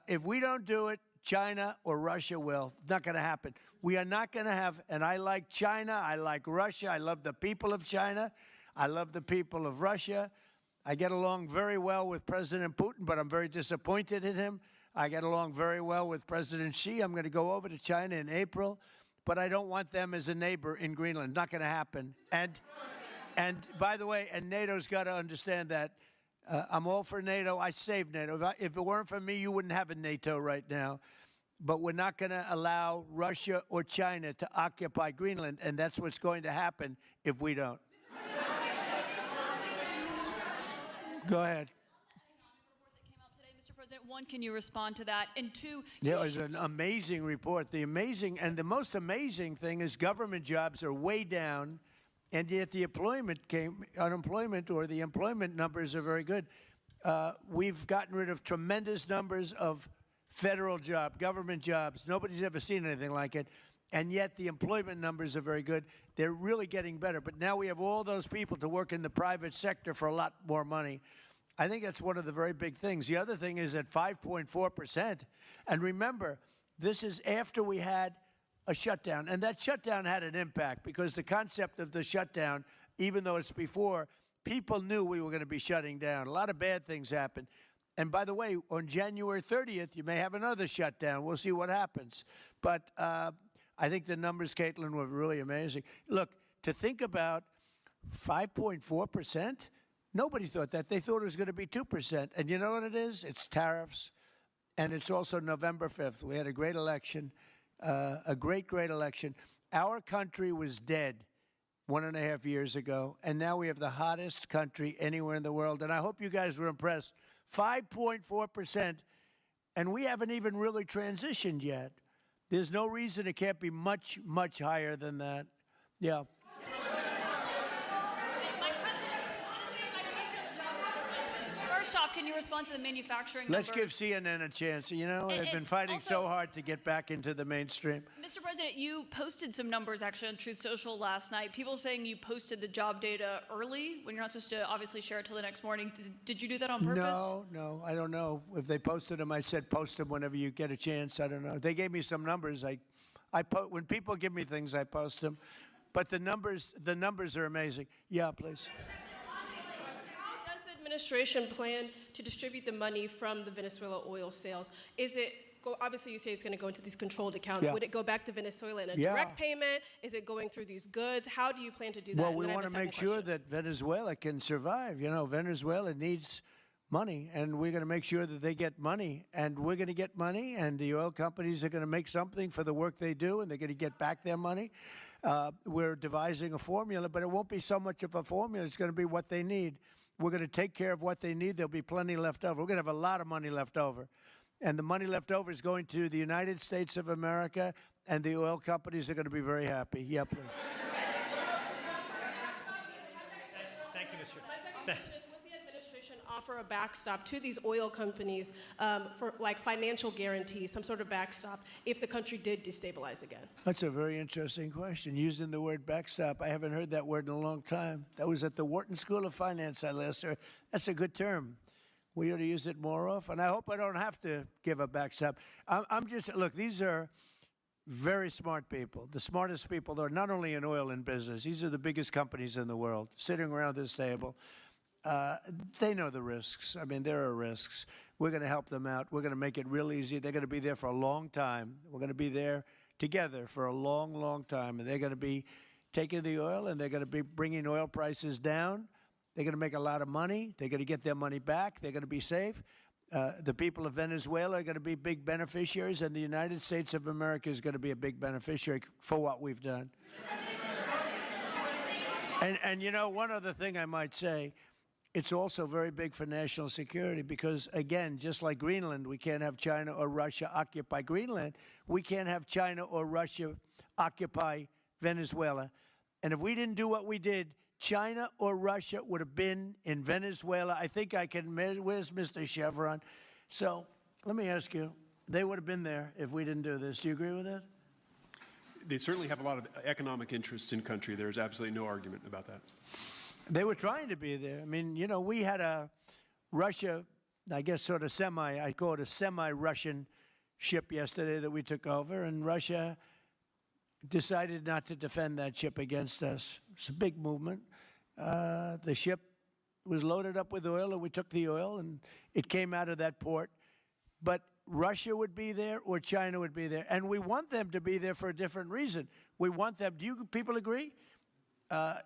[SPEAKER 2] If we don't do it, China or Russia will. It's not going to happen. We are not going to have, and I like China, I like Russia, I love the people of China, I love the people of Russia. I get along very well with President Putin, but I'm very disappointed in him. I get along very well with President Xi. I'm going to go over to China in April, but I don't want them as a neighbor in Greenland. Not going to happen. And by the way, and NATO's got to understand that. I'm all for NATO. I saved NATO. If it weren't for me, you wouldn't have a NATO right now. But we're not going to allow Russia or China to occupy Greenland, and that's what's going to happen if we don't. Go ahead.
[SPEAKER 15] Mr. President, one, can you respond to that? And two,
[SPEAKER 2] Yeah, it was an amazing report. The most amazing thing is government jobs are way down. And yet the unemployment or the employment numbers are very good. We've gotten rid of tremendous numbers of federal government jobs. Nobody's ever seen anything like it. And yet the employment numbers are very good. They're really getting better. But now we have all those people to work in the private sector for a lot more money. I think that's one of the very big things. The other thing is at 5.4%. And remember, this is after we had a shutdown. And that shutdown had an impact because the concept of the shutdown, even though it's before, people knew we were going to be shutting down. A lot of bad things happened. And by the way, on January 30th, you may have another shutdown. We'll see what happens. But I think the numbers, Caitlin, were really amazing. Look, to think about 5.4%, nobody thought that. They thought it was going to be 2%. And you know what it is? It's tariffs. And it's also November 5th. We had a great election. A great election. Our country was dead 1.5 years ago, and now we have the hottest country anywhere in the world. And I hope you guys were impressed. 5.4%, and we haven't even really transitioned yet. There's no reason it can't be much, much higher than that. Yeah.
[SPEAKER 15] First off, can you respond to the manufacturing
[SPEAKER 2] Let's give
[SPEAKER 15] numbers?
[SPEAKER 2] CNN a chance. You know, they've been fighting so hard to get back into the mainstream.
[SPEAKER 15] Mr. President, you posted some numbers actually on Truth Social last night. People saying you posted the job data early when you're not supposed to obviously share it till the next morning. Did you do that on purpose?
[SPEAKER 2] No, I don't know. If they posted them, I said post them whenever you get a chance. I don't know. They gave me some numbers. When people give me things, I post them. But the numbers are amazing. Yeah, please.
[SPEAKER 20] How does the administration plan to distribute the money from the Venezuela oil sales? Is it, obviously you say it's going to go into these controlled accounts.
[SPEAKER 2] Yeah.
[SPEAKER 20] Would it go back to Venezuela in a
[SPEAKER 2] Yeah.
[SPEAKER 20] direct payment? Is it going through these goods? How do you plan to do that?
[SPEAKER 2] Well,
[SPEAKER 20] And
[SPEAKER 2] we
[SPEAKER 20] then I have
[SPEAKER 2] want
[SPEAKER 20] a
[SPEAKER 2] to make
[SPEAKER 20] second
[SPEAKER 2] sure
[SPEAKER 20] question.
[SPEAKER 2] that Venezuela can survive. You know, Venezuela needs money, and we're going to make sure that they get money, and we're going to get money, and the oil companies are going to make something for the work they do, and they're going to get back their money. We're devising a formula, but it won't be so much of a formula. It's going to be what they need. We're going to take care of what they need. There'll be plenty left over. We're going to have a lot of money left over. And the money left over is going to the United States of America, and the oil companies are going to be very happy. Yeah, please.
[SPEAKER 10] Thank you, Mr.
[SPEAKER 20] My second question is, would the administration offer a backstop to these oil companies for like financial guarantees, some sort of backstop, if the country did destabilize again?
[SPEAKER 2] That's a very interesting question. Using the word backstop, I haven't heard that word in a long time. That was at the Wharton School of Finance I last heard. That's a good term. We ought to use it more often. I hope I don't have to give a backstop. Look, these are very smart people, the smartest people. They're not only in oil and business. These are the biggest companies in the world sitting around this table. They know the risks. I mean, there are risks. We're going to help them out. We're going to make it real easy. They're going to be there for a long time. We're going to be there together for a long, long time. And they're going to be taking the oil, and they're going to be bringing oil prices down. They're going to make a lot of money. They're going to get their money back. They're going to be safe. The people of Venezuela are going to be big beneficiaries, and the United States of America is going to be a big beneficiary for what we've done. And you know, one other thing I might say, it's also very big for national security because, again, just like Greenland, we can't have China or Russia occupy Greenland. We can't have China or Russia occupy Venezuela. And if we didn't do what we did, China or Russia would have been in Venezuela. I think I can, where's Mr. Chevron? So let me ask you, they would have been there if we didn't do this. Do you agree with that?
[SPEAKER 4] They certainly have a lot of economic interests in country. There's absolutely no argument about that.
[SPEAKER 2] They were trying to be there. I mean, you know, we had a Russia, I guess sort of I call it a semi-Russian ship yesterday that we took over, and Russia decided not to defend that ship against us. It's a big movement. The ship was loaded up with oil, and we took the oil, and it came out of that port. But Russia would be there or China would be there. And we want them to be there for a different reason. We want them, do you people agree?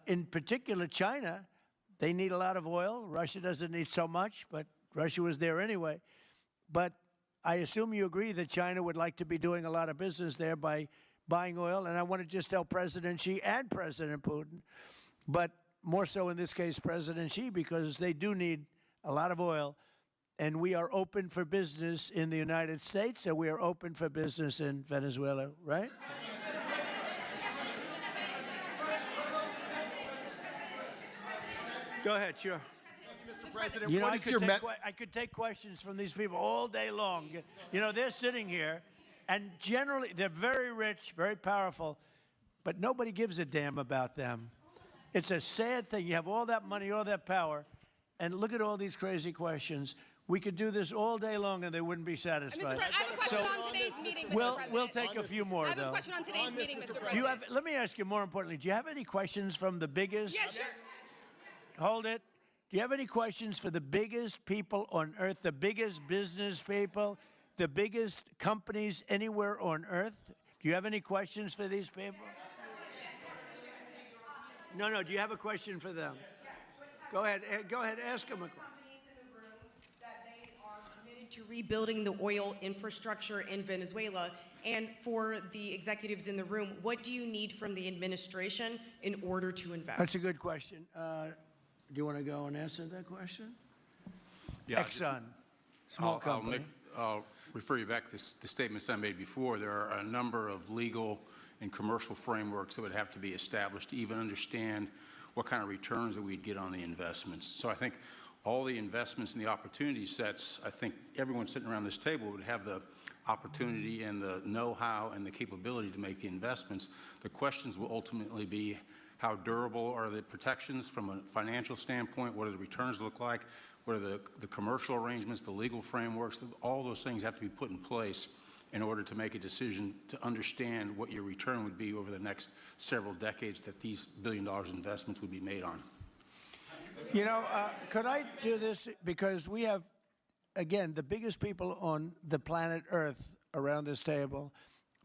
[SPEAKER 2] In particular, China, they need a lot of oil. Russia doesn't need so much, but Russia was there anyway. But I assume you agree that China would like to be doing a lot of business there by buying oil. And I want to just tell President Xi and President Putin, but more so in this case, President Xi, because they do need a lot of oil. And we are open for business in the United States, and we are open for business in Venezuela, right? Go ahead, sure.
[SPEAKER 19] Mr. President,
[SPEAKER 2] You know,
[SPEAKER 19] what is your
[SPEAKER 2] I could take questions from these people all day long. You know, they're sitting here, and generally, they're very rich, very powerful, but nobody gives a damn about them. It's a sad thing. You have all that money, all that power, and look at all these crazy questions. We could do this all day long, and they wouldn't be satisfied.
[SPEAKER 21] I have a question on today's meeting, Mr. President.
[SPEAKER 2] We'll take a few more,
[SPEAKER 21] I have
[SPEAKER 2] though.
[SPEAKER 21] a question on today's meeting, Mr. President.
[SPEAKER 2] Do you have? Let me ask you more importantly. Do you have any questions from the biggest?
[SPEAKER 21] Yes, sure.
[SPEAKER 2] Hold it. Do you have any questions for the biggest people on earth, the biggest business people, the biggest companies anywhere on earth? Do you have any questions for these people? No. Do you have a question for them? Go ahead. Go ahead. Ask them a question.
[SPEAKER 22] To rebuilding the oil infrastructure in Venezuela, and for the executives in the room, what do you need from the administration in order to invest?
[SPEAKER 2] That's a good question. Do you want to go and answer that question?
[SPEAKER 1] Yeah,
[SPEAKER 2] Exxon, small company.
[SPEAKER 1] I'll refer you back to the statements I made before. There are a number of legal and commercial frameworks that would have to be established to even understand what kind of returns that we'd get on the investments. So I think all the investments and the opportunity sets, I think everyone sitting around this table would have the opportunity and the know-how and the capability to make the investments. The questions will ultimately be how durable are the protections from a financial standpoint, what do the returns look like, what are the commercial arrangements, the legal frameworks, all those things have to be put in place in order to make a decision to understand what your return would be over the next several decades that these billion-dollar investments would be made on.
[SPEAKER 2] You know, could I do this? Because we have, again, the biggest people on the planet Earth around this table,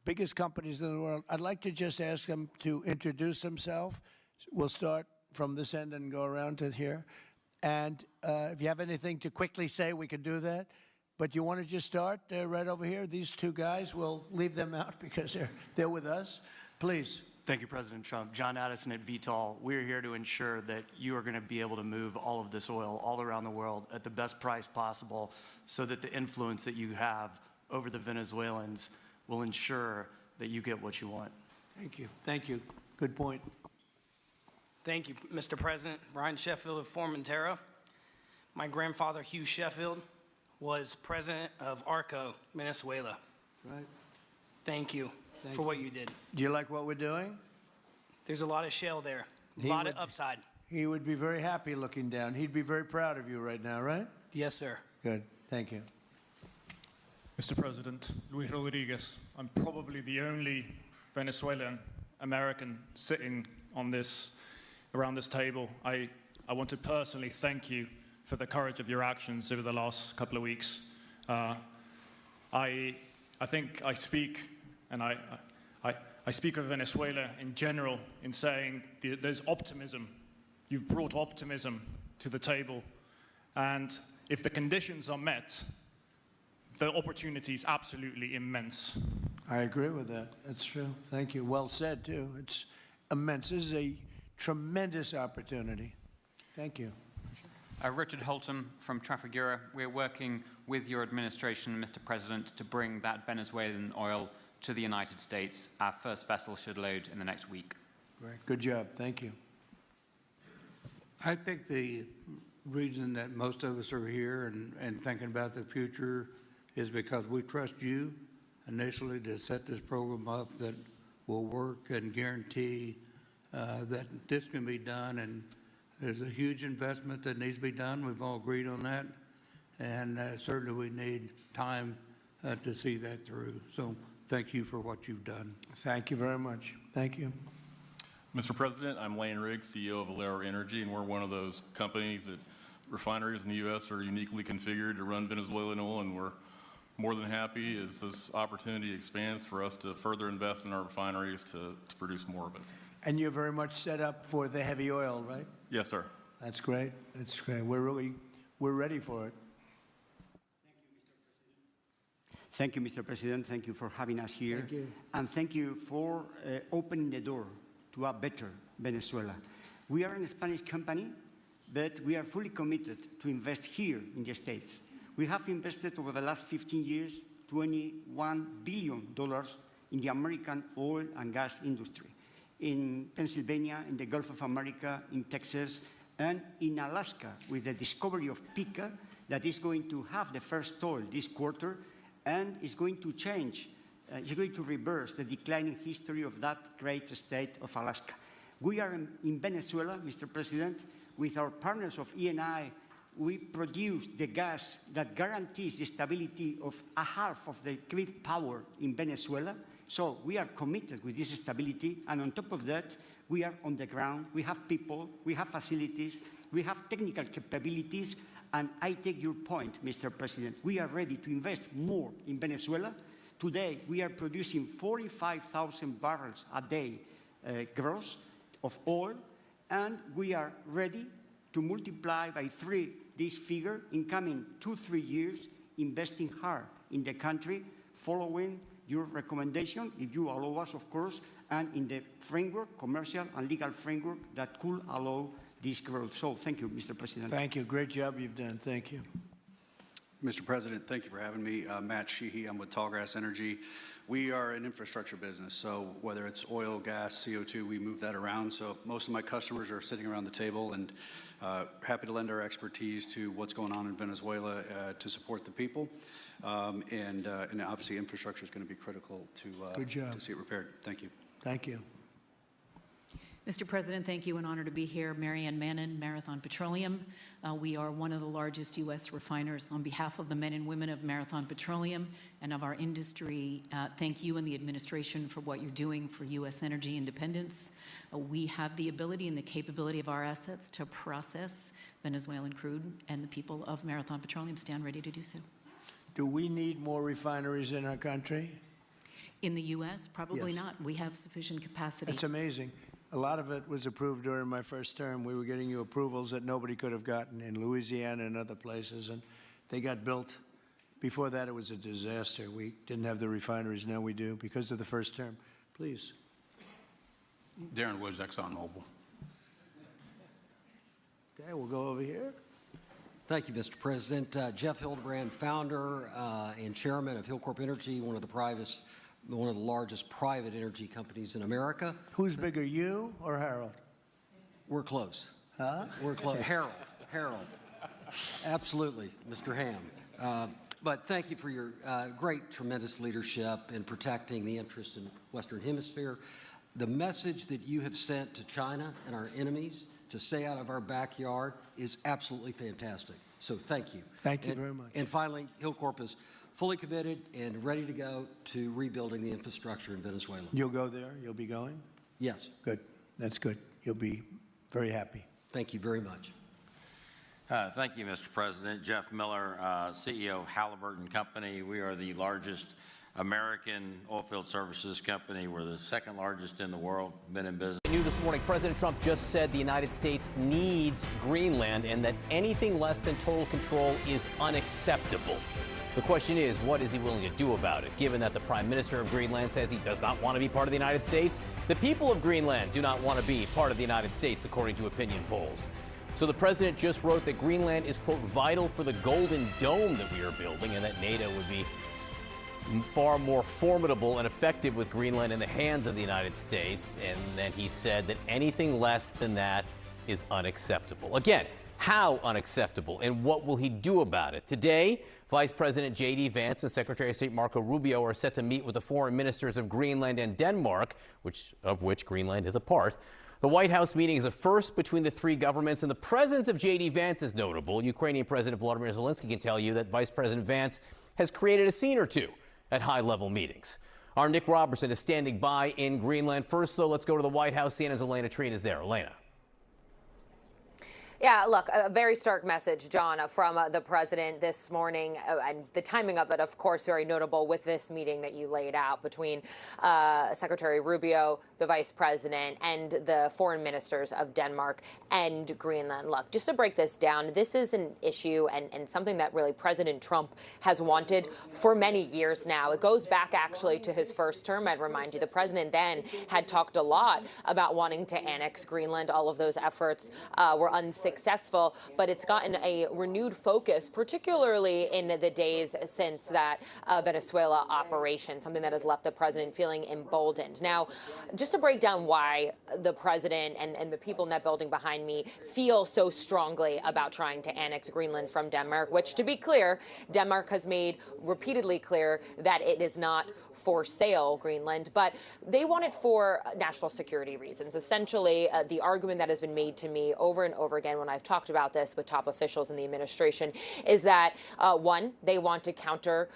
[SPEAKER 2] biggest companies in the world. I'd like to just ask them to introduce themselves. We'll start from this end and go around to here. And if you have anything to quickly say, we can do that. But you want to just start right over here? These two guys, we'll leave them out because they're with us. Please.
[SPEAKER 23] Thank you, President Trump. John Addison at VTOL. We're here to ensure that you are going to be able to move all of this oil all around the world at the best price possible so that the influence that you have over the Venezuelans will ensure that you get what you want.
[SPEAKER 2] Thank you. Thank you. Good point.
[SPEAKER 24] Thank you, Mr. President. Brian Sheffield of Formentera. My grandfather, Hugh Sheffield, was president of ARCO, Venezuela.
[SPEAKER 2] Right.
[SPEAKER 24] Thank you for what you did.
[SPEAKER 2] Do you like what we're doing?
[SPEAKER 24] There's a lot of shale there, a lot of upside.
[SPEAKER 2] He would be very happy looking down. He'd be very proud of you right now, right?
[SPEAKER 24] Yes, sir.
[SPEAKER 2] Good. Thank you.
[SPEAKER 25] Mr. President, Luis Rodriguez. I'm probably the only Venezuelan American sitting on around this table. I want to personally thank you for the courage of your actions over the last couple of weeks. I think I speak, and I speak of Venezuela in general in saying there's optimism. You've brought optimism to the table, and if the conditions are met, the opportunity is absolutely immense.
[SPEAKER 2] I agree with that. That's true. Thank you. Well said, too. It's immense. This is a tremendous opportunity. Thank you.
[SPEAKER 3] Richard Holton from Trafigura. We're working with your administration, Mr. President, to bring that Venezuelan oil to the United States. Our first vessel should load in the next week.
[SPEAKER 2] Great. Good job. Thank you.
[SPEAKER 5] I think the reason that most of us are here and thinking about the future is because we trust you initially to set this program up that will work and guarantee that this can be done. And there's a huge investment that needs to be done. We've all agreed on that. And certainly we need time to see that through. So thank you for what you've done.
[SPEAKER 2] Thank you very much. Thank you.
[SPEAKER 6] Mr. President, I'm Lane Riggs, CEO of Valero Energy, and we're one of those companies that refineries in the U.S. are uniquely configured to run Venezuelan oil, and we're more than happy as this opportunity expands for us to further invest in our refineries to produce more of it.
[SPEAKER 2] And you're very much set up for the heavy oil, right?
[SPEAKER 6] Yes, sir.
[SPEAKER 2] That's great. That's great. We're ready for it.
[SPEAKER 7] Thank you, Mr. President. Thank you for having us here.
[SPEAKER 2] Thank you.
[SPEAKER 7] And thank you for opening the door to a better Venezuela. We are a Spanish company, but we are fully committed to invest here in the States. We have invested over the last 15 years, $21 billion in the American oil and gas industry, in Pennsylvania, in the Gulf of America, in Texas, and in Alaska, with the discovery of Pica that is going to have the first oil this quarter and is going to change. It's going to reverse the declining history of that great state of Alaska. We are in Venezuela, Mr. President, with our partners of Eni. We produce the gas that guarantees the stability of a half of the grid power in Venezuela. So we are committed with this stability, and on top of that, we are on the ground. We have people, we have facilities, we have technical capabilities, and I take your point, Mr. President. We are ready to invest more in Venezuela. Today, we are producing 45,000 barrels a day gross of oil, and we are ready to multiply by 3 this figure in coming 2-3 years, investing hard in the country, following your recommendation, if you allow us, of course, and in the framework, commercial and legal framework that could allow this growth. So thank you, Mr. President.
[SPEAKER 2] Thank you. Great job you've done. Thank you.
[SPEAKER 8] Mr. President, thank you for having me. Matt Sheehy, I'm with Tallgrass Energy. We are an infrastructure business, so whether it's oil, gas, CO2, we move that around. So most of my customers are sitting around the table and happy to lend our expertise to what's going on in Venezuela to support the people. And obviously infrastructure is going to be critical to see it repaired. Thank you.
[SPEAKER 2] Thank you.
[SPEAKER 26] Mr. President, thank you. An honor to be here. Marianne Mannon, Marathon Petroleum. We are one of the largest U.S. refiners. On behalf of the men and women of Marathon Petroleum and of our industry, thank you and the administration for what you're doing for U.S. energy independence. We have the ability and the capability of our assets to process Venezuelan crude, and the people of Marathon Petroleum stand ready to do so.
[SPEAKER 2] Do we need more refineries in our country?
[SPEAKER 26] In the U.S., probably
[SPEAKER 2] Yes.
[SPEAKER 26] not. We have sufficient capacity.
[SPEAKER 2] That's amazing. A lot of it was approved during my first term. We were getting you approvals that nobody could have gotten in Louisiana and other places, and they got built. Before that, it was a disaster. We didn't have the refineries. Now we do because of the first term. Please.
[SPEAKER 1] Darren Woods, ExxonMobil.
[SPEAKER 2] Okay, we'll go over here.
[SPEAKER 27] Thank you, Mr. President. Jeff Hildebrand, founder and chairman of Hillcorp Energy, one of the largest private energy companies in America.
[SPEAKER 2] Who's bigger, you or Harold?
[SPEAKER 27] We're close.
[SPEAKER 2] Huh?
[SPEAKER 27] We're close. Harold. Absolutely, Mr. Ham. But thank you for your great, tremendous leadership in protecting the interests in the Western Hemisphere. The message that you have sent to China and our enemies to stay out of our backyard is absolutely fantastic. So thank you.
[SPEAKER 2] Thank you very much.
[SPEAKER 27] And finally, Hillcorp is fully committed and ready to go to rebuilding the infrastructure in Venezuela.
[SPEAKER 2] You'll go there? You'll be going?
[SPEAKER 27] Yes.
[SPEAKER 2] Good. That's good. You'll be very happy.
[SPEAKER 27] Thank you very much.
[SPEAKER 28] Thank you, Mr. President. Jeff Miller, CEO of Halliburton Company. We are the largest American oilfield services company. We're the second largest in the world, been in business.
[SPEAKER 29] New this morning, President Trump just said the United States needs Greenland and that anything less than total control is unacceptable. The question is, what is he willing to do about it? Given that the Prime Minister of Greenland says he does not want to be part of the United States, the people of Greenland do not want to be part of the United States, according to opinion polls. So the president just wrote that Greenland is, quote, vital for the golden dome that we are building, and that NATO would be far more formidable and effective with Greenland in the hands of the United States. And then he said that anything less than that is unacceptable. Again, how unacceptable, and what will he do about it? Today, Vice President J.D. Vance and Secretary of State Marco Rubio are set to meet with the foreign ministers of Greenland and Denmark, of which Greenland is a part. The White House meeting is a first between the three governments, and the presence of J.D. Vance is notable. Ukrainian President Volodymyr Zelensky can tell you that Vice President Vance has created a scene or two at high-level meetings. Our Nick Robertson is standing by in Greenland. First, though, let's go to the White House. CNN's Elena Treen is there. Elena.
[SPEAKER 9] Yeah, look, a very stark message, John, from the president this morning. And the timing of it, of course, very notable with this meeting that you laid out between Secretary Rubio, the vice president, and the foreign ministers of Denmark and Greenland. Look, just to break this down, this is an issue and something that really President Trump has wanted for many years now. It goes back actually to his first term. I'd remind you, the president then had talked a lot about wanting to annex Greenland. All of those efforts were unsuccessful. But it's gotten a renewed focus, particularly in the days since that Venezuela operation, something that has left the president feeling emboldened. Now, just to break down why the president and the people in that building behind me feel so strongly about trying to annex Greenland from Denmark, which, to be clear, Denmark has made repeatedly clear that it is not for sale, Greenland, but they want it for national security reasons. Essentially, the argument that has been made to me over and over again when I've talked about this with top officials in the administration is that, one, they want to counter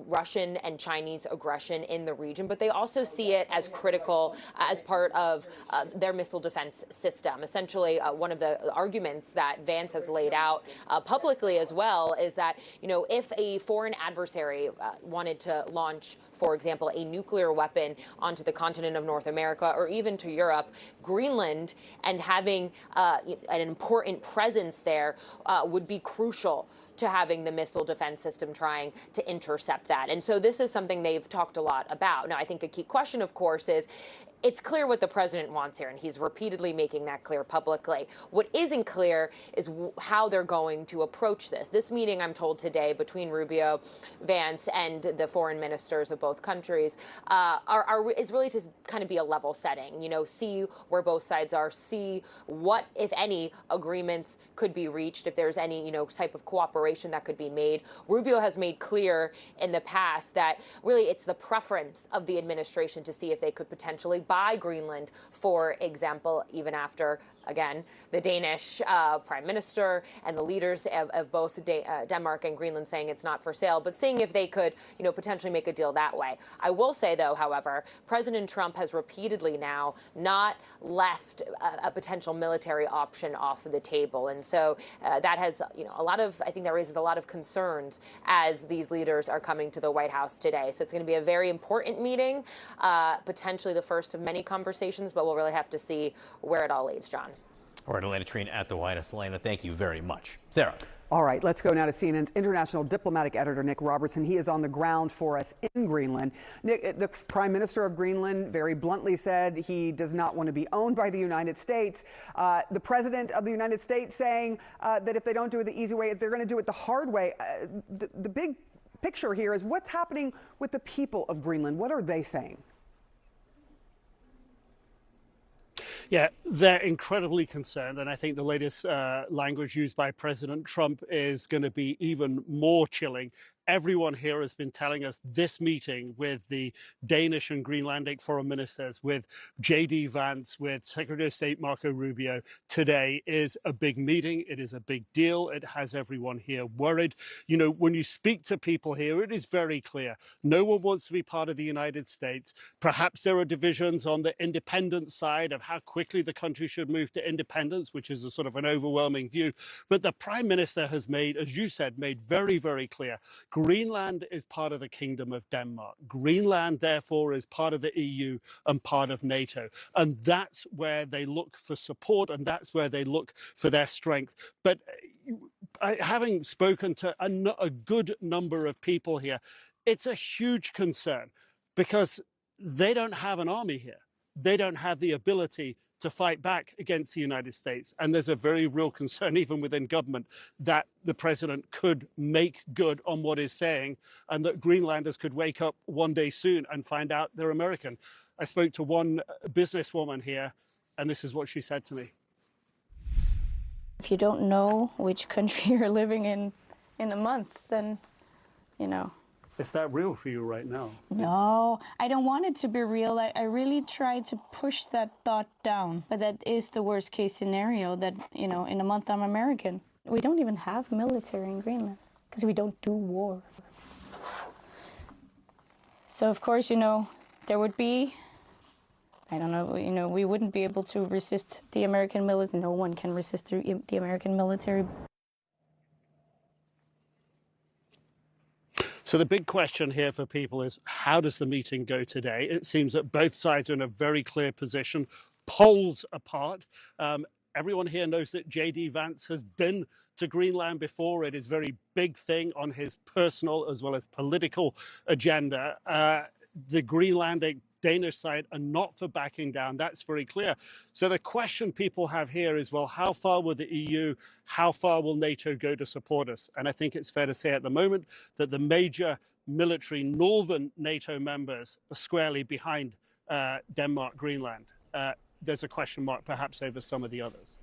[SPEAKER 9] Russian and Chinese aggression in the region, but they also see it as critical as part of their missile defense system. Essentially, one of the arguments that Vance has laid out publicly as well is that, if a foreign adversary wanted to launch, for example, a nuclear weapon onto the continent of North America or even to Europe, Greenland and having an important presence there would be crucial to having the missile defense system trying to intercept that. And so this is something they've talked a lot about. Now, I think a key question, of course, is it's clear what the president wants here, and he's repeatedly making that clear publicly. What isn't clear is how they're going to approach this. This meeting, I'm told today, between Rubio, Vance, and the foreign ministers of both countries is really to kind of be a level setting, see where both sides are, see what, if any, agreements could be reached, if there's any, type of cooperation that could be made. Rubio has made clear in the past that really it's the preference of the administration to see if they could potentially buy Greenland, for example, even after, again, the Danish prime minister and the leaders of both Denmark and Greenland saying it's not for sale, but seeing if they could, potentially make a deal that way. I will say, though, however, President Trump has repeatedly now not left a potential military option off the table. And so that has, I think that raises a lot of concerns as these leaders are coming to the White House today. So it's going to be a very important meeting, potentially the first of many conversations, but we'll really have to see where it all leads, John.
[SPEAKER 29] All right, Elena Treen at the White House. Elena, thank you very much. Sarah.
[SPEAKER 11] All right, let's go now to CNN's international diplomatic editor, Nick Robertson. He is on the ground for us in Greenland. Nick, the Prime Minister of Greenland very bluntly said he does not want to be owned by the United States. The President of the United States saying that if they don't do it the easy way, they're going to do it the hard way. The big picture here is what's happening with the people of Greenland. What are they saying?
[SPEAKER 12] Yeah, they're incredibly concerned, and I think the latest language used by President Trump is going to be even more chilling. Everyone here has been telling us this meeting with the Danish and Greenlandic foreign ministers, with J.D. Vance, with Secretary of State Marco Rubio today is a big meeting. It is a big deal. It has everyone here worried. When you speak to people here, it is very clear. No one wants to be part of the United States. Perhaps there are divisions on the independence side of how quickly the country should move to independence, which is a sort of an overwhelming view. But the Prime Minister has made, as you said, made very, very clear, Greenland is part of the Kingdom of Denmark. Greenland, therefore, is part of the EU and part of NATO. And that's where they look for support, and that's where they look for their strength. But having spoken to a good number of people here, it's a huge concern because they don't have an army here. They don't have the ability to fight back against the United States. And there's a very real concern, even within government, that the president could make good on what he's saying and that Greenlanders could wake up one day soon and find out they're American. I spoke to one businesswoman here, and this is what she said to me.
[SPEAKER 4] If you don't know which country you're living in a month, then, you know.
[SPEAKER 12] Is that real for you right now?
[SPEAKER 4] No, I don't want it to be real. I really try to push that thought down. But that is the worst case scenario that, you know, in a month I'm American. We don't even have military in Greenland because we don't do war. So, of course, you know, there would be, I don't know, you know, we wouldn't be able to resist the American military. No one can resist the American military.
[SPEAKER 12] So the big question here for people is, how does the meeting go today? It seems that both sides are in a very clear position, poles apart. Everyone here knows that J.D. Vance has been to Greenland before. It is a very big thing on his personal as well as political agenda. The Greenlandic Danish side are not for backing down. That's very clear. So the question people have here is, well, how far will the EU, how far will NATO go to support us? And I think it's fair to say at the moment that the major military northern NATO members are squarely behind Denmark, Greenland. There's a question mark perhaps over some of the others.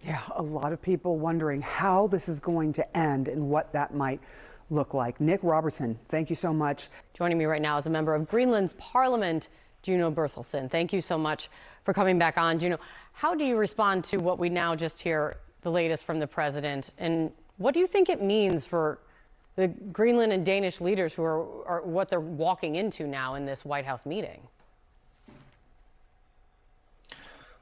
[SPEAKER 11] Yeah, a lot of people wondering how this is going to end and what that might look like. Nick Robertson, thank you so much.
[SPEAKER 10] Joining me right now is a member of Greenland's parliament, Juno Berthelsen. Thank you so much for coming back on. Juno, how do you respond to what we now just hear, the latest from the president? And what do you think it means for the Greenland and Danish leaders who are what they're walking into now in this White House meeting?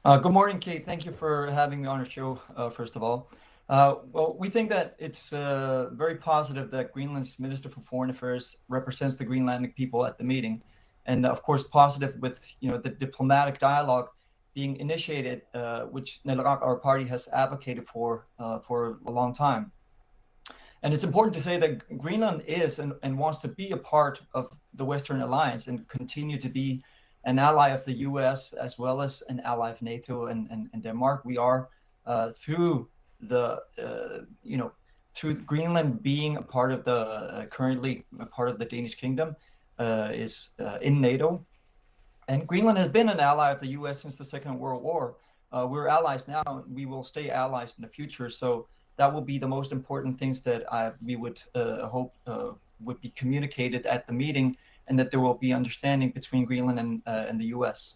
[SPEAKER 13] Good morning, Kate. Thank you for having me on your show, first of all. Well, we think that it's very positive that Greenland's Minister for Foreign Affairs represents the Greenlandic people at the meeting. And of course, positive with the diplomatic dialogue being initiated, which Nelarak, our party, has advocated for a long time. And it's important to say that Greenland is and wants to be a part of the Western Alliance and continue to be an ally of the U.S. as well as an ally of NATO and Denmark. We are through Greenland being a part of the currently a part of the Danish kingdom. Is in NATO. And Greenland has been an ally of the U.S. since the Second World War. We're allies now, and we will stay allies in the future. So that will be the most important things that we would hope would be communicated at the meeting, and that there will be understanding between Greenland and the U.S.